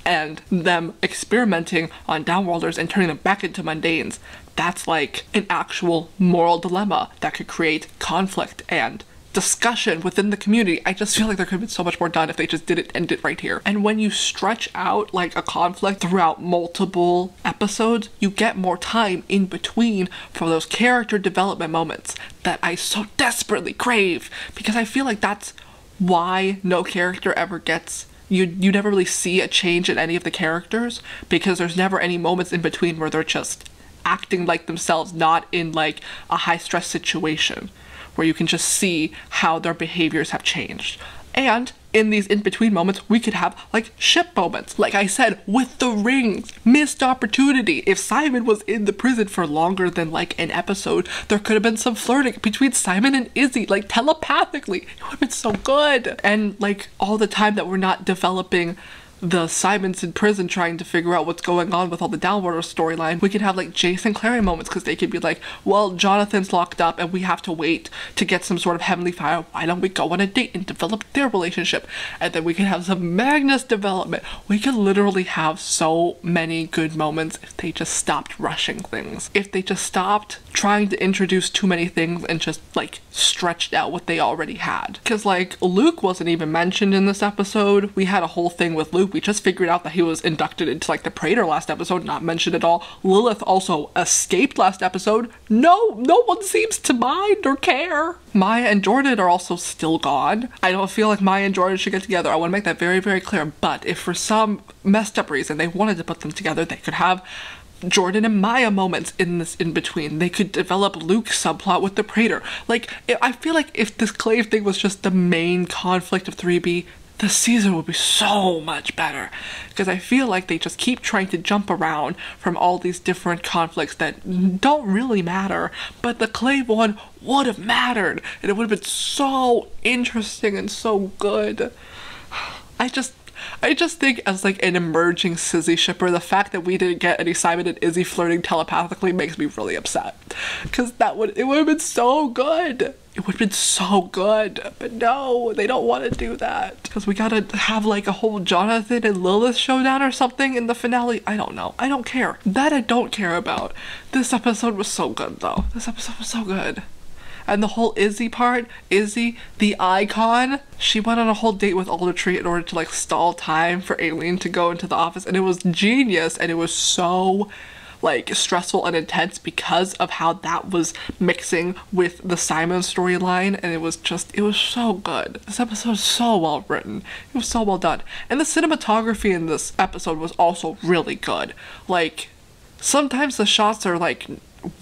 and them experimenting on Downworlders and turning them back into mundanes, that's, like, an actual moral dilemma that could create conflict and discussion within the community. I just feel like there could have been so much more done if they just didn't end it right here. And when you stretch out, like, a conflict throughout multiple episodes, you get more time in between for those character development moments that I so desperately crave, because I feel like that's why no character ever gets, you never really see a change in any of the characters, because there's never any moments in between where they're just acting like themselves, not in, like, a high stress situation where you can just see how their behaviors have changed. And in these in-between moments, we could have, like, ship moments. Like I said, with the rings, missed opportunity. If Simon was in the prison for longer than, like, an episode, there could have been some flirting between Simon and Izzy, like, telepathically. It would have been so good. And, like, all the time that we're not developing the Simons in prison trying to figure out what's going on with all the Downworld storyline, we could have, like, Jason and Clary moments, because they could be like, well, Jonathan's locked up and we have to wait to get some sort of heavenly fire. Why don't we go on a date and develop their relationship? And then we can have some Magnus development. We could literally have so many good moments if they just stopped rushing things. If they just stopped trying to introduce too many things and just, like, stretched out what they already had. Because, like, Luke wasn't even mentioned in this episode. We had a whole thing with Luke. We just figured out that he was inducted into, like, the Praetor last episode, not mentioned at all. Lilith also escaped last episode. No one seems to mind or care. Maya and Jordan are also still gone. I don't feel like Maya and Jordan should get together. I want to make that very, very clear. But if for some messed up reason they wanted to put them together, they could have Jordan and Maya moments in this in-between. They could develop Luke's subplot with the Praetor. Like, I feel like if this Clave thing was just the main conflict of 3B, the season would be so much better, because I feel like they just keep trying to jump around from all these different conflicts that don't really matter, but the Clave one would have mattered, and it would have been so interesting and so good. I just think as like an emerging Sizzy shipper, the fact that we didn't get any Simon and Izzy flirting telepathically makes me really upset. Because it would have been so good. It would have been so good. But no, they don't want to do that. Because we gotta have like a whole Jonathan and Lilith showdown or something in the finale. I don't know. I don't care. That I don't care about. This episode was so good though. This episode was so good. And the whole Izzy part, Izzy, the icon, she went on a whole date with Aldertree in order to like stall time for Aileen to go into the office, and it was genius, and it was so like stressful and intense because of how that was mixing with the Simon storyline, and it was so good. This episode is so well written. It was so well done. And the cinematography in this episode was also really good. Like, sometimes the shots are like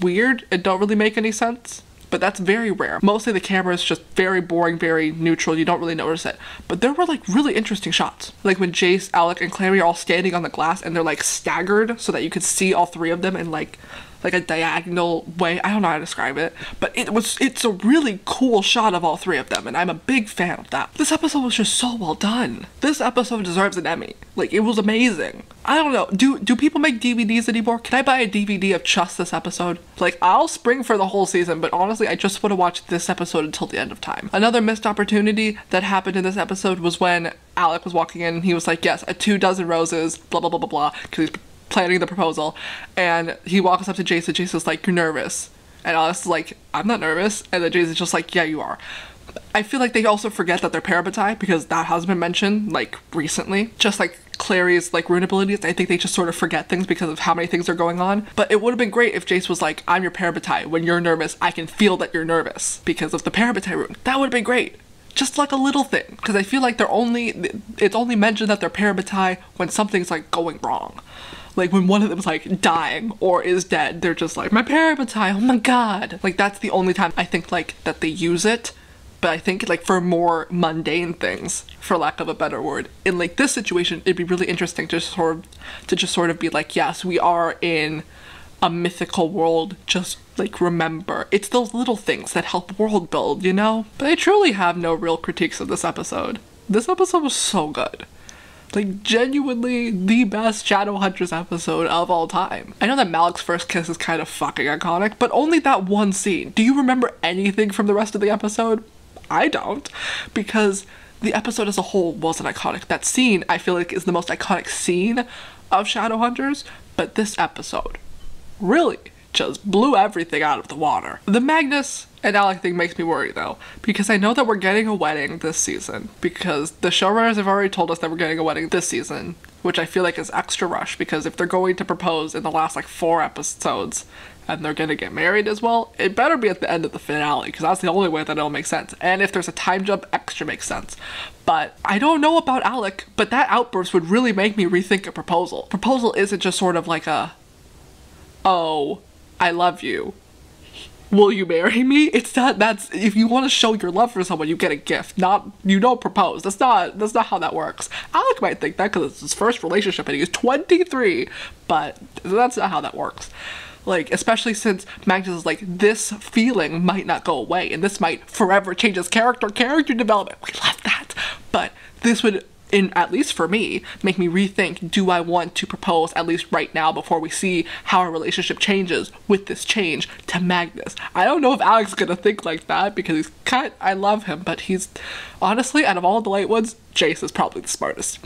weird and don't really make any sense, but that's very rare. Mostly the camera is just very boring, very neutral. You don't really notice it. But there were like really interesting shots. Like when Jace, Alec, and Clary are all standing on the glass and they're like staggered so that you could see all three of them in like a diagonal way. I don't know how to describe it, but it's a really cool shot of all three of them, and I'm a big fan of that. This episode was just so well done. This episode deserves an Emmy. Like, it was amazing. I don't know, do people make DVDs anymore? Can I buy a DVD of just this episode? Like, I'll spring for the whole season, but honestly, I just want to watch this episode until the end of time. Another missed opportunity that happened in this episode was when Alec was walking in and he was like, yes, 24 roses, blah, blah, blah, blah, blah, because he's planning the proposal, and he walks up to Jason. Jason's like, you're nervous, and Alex is like, I'm not nervous, and then Jason's just like, yeah, you are. I feel like they also forget that they're parabatai, because that has been mentioned like recently, just like Clary's like rune abilities. I think they just sort of forget things because of how many things are going on. But it would have been great if Jace was like, I'm your parabatai, when you're nervous I can feel that you're nervous because of the parabatai rune. That would have been great. Just like a little thing, because I feel like it's only mentioned that they're parabatai when something's like going wrong. Like when one of them's like dying or is dead, they're just like, my parabatai, oh my god. Like that's the only time I think like that they use it. But I think like for more mundane things, for lack of a better word, in like this situation, it'd be really interesting to just sort of be like, yes, we are in a mythical world, just like remember, it's those little things that help world build, you know? But I truly have no real critiques of this episode. This episode was so good. Like, genuinely the best Shadowhunters episode of all time. I know that Malik's first kiss is kind of fucking iconic, but only that one scene. Do you remember anything from the rest of the episode? I don't, because the episode as a whole wasn't iconic. That scene, I feel like, is the most iconic scene of Shadowhunters, but this episode really just blew everything out of the water. The Magnus and Alec thing makes me worry though, because I know that we're getting a wedding this season, because the showrunners have already told us that we're getting a wedding this season, which I feel like is extra rush, because if they're going to propose in the last like 4 episodes and they're gonna get married as well, it better be at the end of the finale, because that's the only way that it'll make sense. And if there's a time jump, extra makes sense. But I don't know about Alec, but that outburst would really make me rethink a proposal. Proposal isn't just sort of like a, oh, I love you, will you marry me? It's not, that's, if you want to show your love for someone, you get a gift, not, you don't propose. That's not how that works. Alec might think that because it's his first relationship and he's 23, but that's not how that works. Like, especially since Magnus is like, this feeling might not go away, and this might forever change his character development. We love that. But this would, at least for me, make me rethink, do I want to propose at least right now before we see how our relationship changes with this change to Magnus? I don't know if Alec's is gonna think like that, because I love him, but he's, honestly, out of all the light ones, Jace is probably the smartest.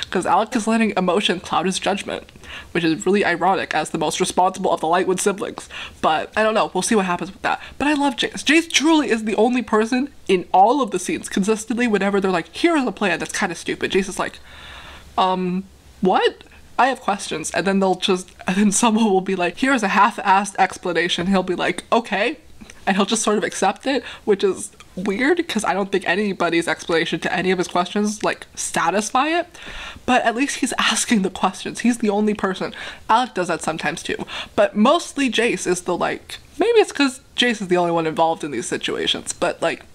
Because Alec is letting emotion cloud his judgment, which is really ironic as the most responsible of the Lightwood siblings. But I don't know, we'll see what happens with that. But I love Jace. Jace truly is the only person in all of the scenes consistently, whenever they're like, here's a plan that's kind of stupid, Jace is like, what? I have questions. And then someone will be like, here's a half-assed explanation. He'll be like, okay. And he'll just sort of accept it, which is weird, because I don't think anybody's explanation to any of his questions like satisfy it, but at least he's asking the questions. He's the only person. Alec does that sometimes too, but mostly Jace is the, like, maybe it's because Jace is the only one involved in these situations, but like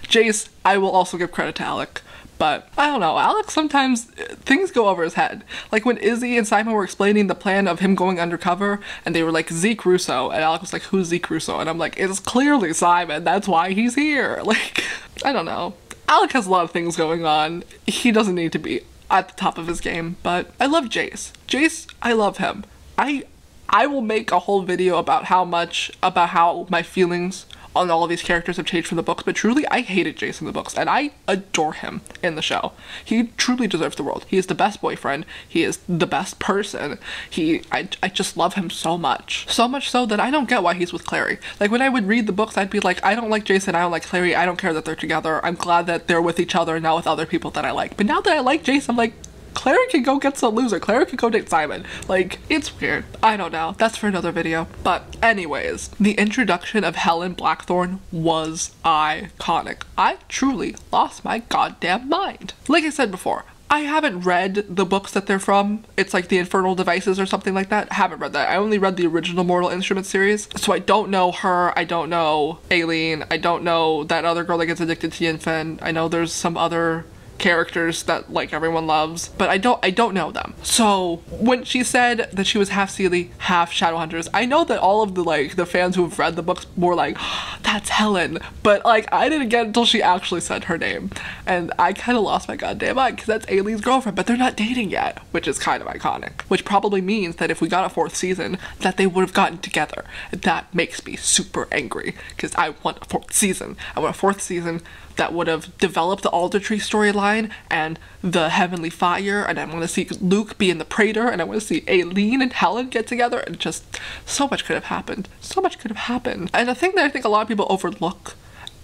Jace, I will also give credit to Alec. But I don't know, Alec, sometimes things go over his head. Like when Izzy and Simon were explaining the plan of him going undercover, and they were like, Zeke Russo, and Alec was like, who's Zeke Russo? And I'm like, it's clearly Simon, that's why he's here. Like, I don't know. Alec has a lot of things going on. He doesn't need to be at the top of his game, but I love Jace. Jace, I love him. I will make a whole video about how my feelings on all of these characters have changed from the books, but truly, I hated Jace in the books, and I adore him in the show. He truly deserves the world. He is the best boyfriend. He is the best person. I just love him so much. So much so that I don't get why he's with Clary. Like, when I would read the books, I'd be like, I don't like Jason, I don't like Clary, I don't care that they're together. I'm glad that they're with each other and not with other people that I like. But now that I like Jace, I'm like, Clary can go get some loser. Clary can go date Simon. Like, it's weird. I don't know. That's for another video. But anyways, the introduction of Helen Blackthorne was iconic. I truly lost my goddamn mind. Like I said before, I haven't read the books that they're from. It's like the Infernal Devices or something like that. I haven't read that. I only read the original Mortal Instruments series. So I don't know her. I don't know Aileen. I don't know that other girl that gets addicted to Yinfen. I know there's some other characters that like everyone loves, but I don't know them. So when she said that she was half Seelie, half Shadowhunters, I know that all of the fans who have read the books were like, oh, that's Helen, but like I didn't get it until she actually said her name, and I kind of lost my goddamn mind because that's Aileen's girlfriend, but they're not dating yet, which is kind of iconic, which probably means that if we got a 4th season that they would have gotten together. That makes me super angry because I want a 4th season. I want a 4th season that would have developed the Alder Tree storyline and the Heavenly Fire, and I want to see Luke be in the Praetor, and I want to see Aileen and Helen get together, and just so much could have happened. So much could have happened. And a thing that I think a lot of people overlook,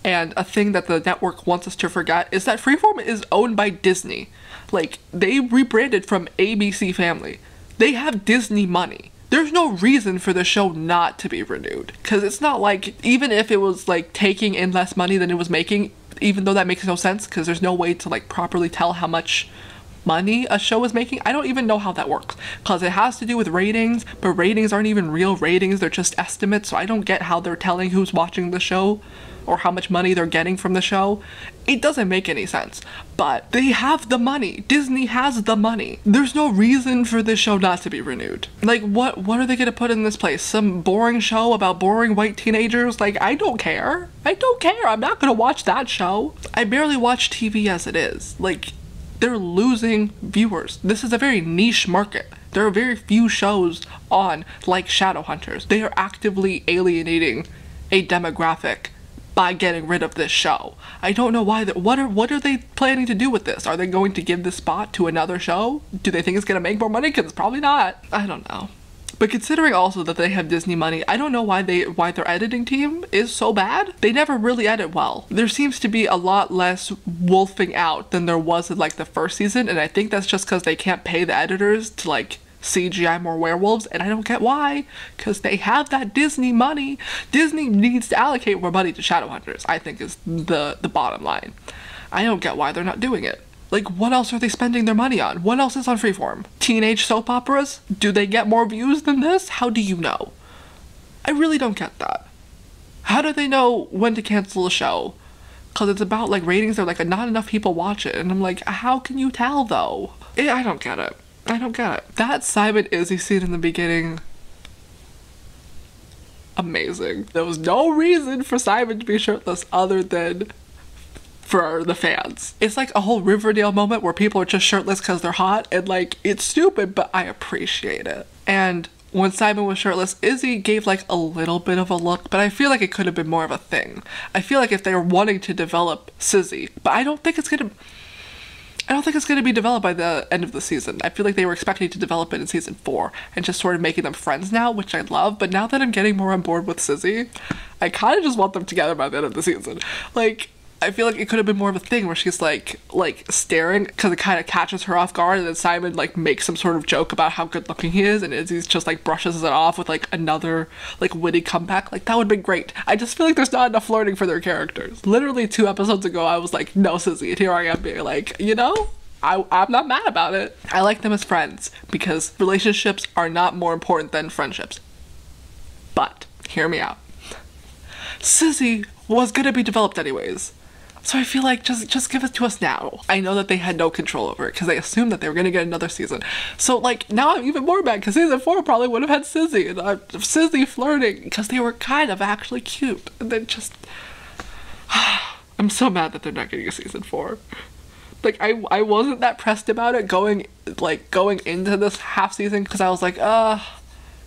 and a thing that the network wants us to forget, is that Freeform is owned by Disney. Like, they rebranded from ABC Family. They have Disney money. There's no reason for the show not to be renewed. Because it's not like, even if it was like taking in less money than it was making, even though that makes no sense because there's no way to like properly tell how much money a show is making. I don't even know how that works because it has to do with ratings, but ratings aren't even real ratings. They're just estimates. So I don't get how they're telling who's watching the show or how much money they're getting from the show. It doesn't make any sense, but they have the money. Disney has the money. There's no reason for this show not to be renewed. Like, what are they gonna put in this place? Some boring show about boring white teenagers? Like, I don't care. I don't care. I'm not gonna watch that show. I barely watch TV as it is. Like, they're losing viewers. This is a very niche market. There are very few shows on like Shadowhunters. They are actively alienating a demographic by getting rid of this show. I don't know why. What are they planning to do with this? Are they going to give this spot to another show? Do they think it's gonna make more money? Because it's probably not. I don't know. But considering also that they have Disney money, I don't know why their editing team is so bad. They never really edit well. There seems to be a lot less wolfing out than there was in like the first season, and I think that's just because they can't pay the editors to like CGI more werewolves, and I don't get why, because they have that Disney money. Disney needs to allocate more money to Shadowhunters, I think is the bottom line. I don't get why they're not doing it. Like, what else are they spending their money on? What else is on Freeform? Teenage soap operas? Do they get more views than this? How do you know? I really don't get that. How do they know when to cancel a show? Because it's about like ratings, or like not enough people watch it, and I'm like, how can you tell though? I don't get it. I don't get it. That Simon Izzy scene in the beginning, amazing. There was no reason for Simon to be shirtless other than for the fans. It's like a whole Riverdale moment where people are just shirtless because they're hot, and like, it's stupid, but I appreciate it. And when Simon was shirtless, Izzy gave like a little bit of a look, but I feel like it could have been more of a thing. I feel like if they were wanting to develop Sizzy, but I don't think it's gonna be developed by the end of the season. I feel like they were expecting to develop it in season 4 and just sort of making them friends now, which I love. But now that I'm getting more on board with Sizzy, I kind of just want them together by the end of the season. Like, I feel like it could have been more of a thing where she's like staring because it kind of catches her off guard, and then Simon like makes some sort of joke about how good looking he is, and Izzy's just like brushes it off with like another like witty comeback. Like, that would be great. I just feel like there's not enough flirting for their characters. Literally 2 episodes ago I was like, no Sizzy, and here I am being like, you know, I'm not mad about it. I like them as friends because relationships are not more important than friendships. But hear me out. Sizzy was gonna be developed anyways. So I feel like just give it to us now. I know that they had no control over it because they assumed that they were going to get another season. So like, now I'm even more mad because season 4 probably would have had Sizzy and Sizzy flirting because they were kind of actually cute. And then just, I'm so mad that they're not getting a season 4. Like, I wasn't that pressed about it going into this half season, because I was like,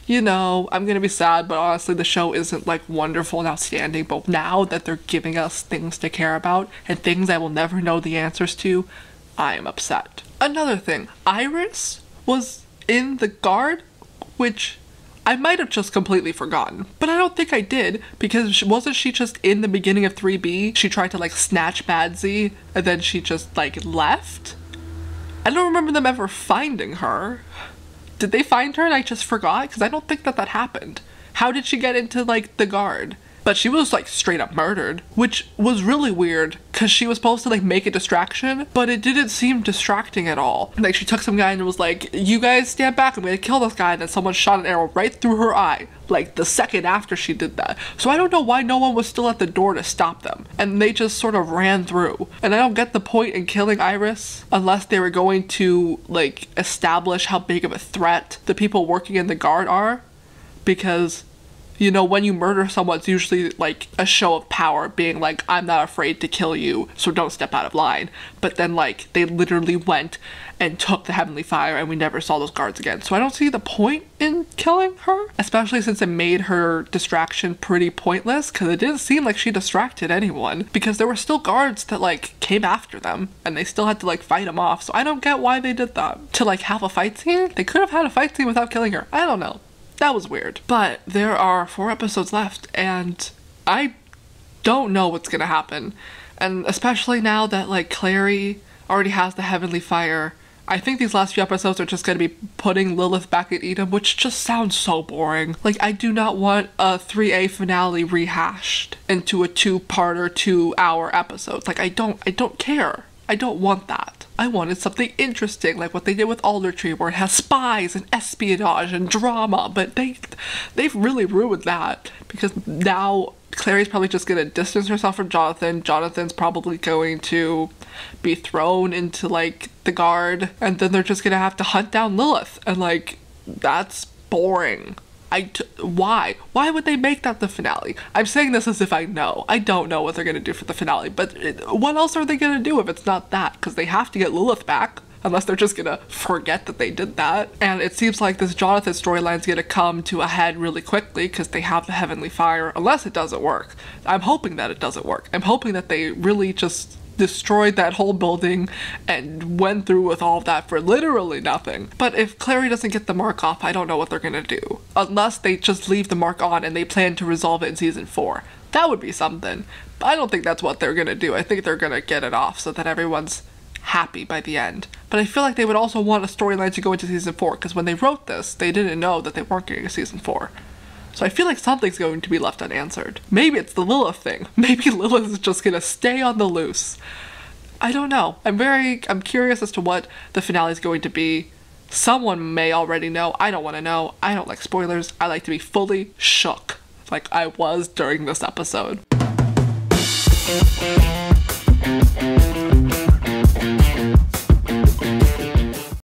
you know, I'm gonna be sad, but honestly the show isn't like wonderful and outstanding. But now that they're giving us things to care about and things I will never know the answers to, I am upset. Another thing, Iris was in the Guard, which I might have just completely forgotten, but I don't think I did, because wasn't she just in the beginning of 3B? She tried to like snatch Madsy and then she just like left? I don't remember them ever finding her. Did they find her and I just forgot? Because I don't think that happened. How did she get into like the Guard? But she was like straight up murdered, which was really weird because she was supposed to like make a distraction, but it didn't seem distracting at all. Like she took some guy and was like, you guys stand back, I'm gonna kill this guy, and then someone shot an arrow right through her eye, like the second after she did that. So I don't know why no one was still at the door to stop them, and they just sort of ran through. And I don't get the point in killing Iris unless they were going to like establish how big of a threat the people working in the Guard are, because you know, when you murder someone, it's usually like a show of power, being like, I'm not afraid to kill you, so don't step out of line. But then like they literally went and took the Heavenly Fire and we never saw those guards again. So I don't see the point in killing her, especially since it made her distraction pretty pointless, because it didn't seem like she distracted anyone, because there were still guards that like came after them and they still had to like fight them off. So I don't get why they did that. To like have a fight scene? They could have had a fight scene without killing her. I don't know. That was weird. But there are 4 episodes left and I don't know what's gonna happen. And especially now that like Clary already has the Heavenly Fire, I think these last few episodes are just gonna be putting Lilith back at Edom, which just sounds so boring. Like, I do not want a 3A finale rehashed into a 2-parter, 2-hour episodes. Like, I don't care. I don't want that. I wanted something interesting, like what they did with Aldertree, where it has spies and espionage and drama, but they've really ruined that, because now Clary's probably just gonna distance herself from Jonathan. Jonathan's probably going to be thrown into like the Guard, and then they're just gonna have to hunt down Lilith, and like, that's boring. Why? Why would they make that the finale? I'm saying this as if I know. I don't know what they're gonna do for the finale, but what else are they gonna do if it's not that? Because they have to get Lilith back, unless they're just gonna forget that they did that. And it seems like this Jonathan storyline's gonna come to a head really quickly because they have the Heavenly Fire, unless it doesn't work. I'm hoping that it doesn't work. I'm hoping that they really just destroyed that whole building and went through with all of that for literally nothing. But if Clary doesn't get the mark off, I don't know what they're gonna do. Unless they just leave the mark on and they plan to resolve it in season 4. That would be something. But I don't think that's what they're gonna do. I think they're gonna get it off so that everyone's happy by the end. But I feel like they would also want a storyline to go into season 4, because when they wrote this, they didn't know that they weren't getting a season 4. So I feel like something's going to be left unanswered. Maybe it's the Lilith thing. Maybe Lilith is just gonna stay on the loose. I don't know. I'm curious as to what the finale is going to be. Someone may already know. I don't want to know. I don't like spoilers. I like to be fully shook, like I was during this episode.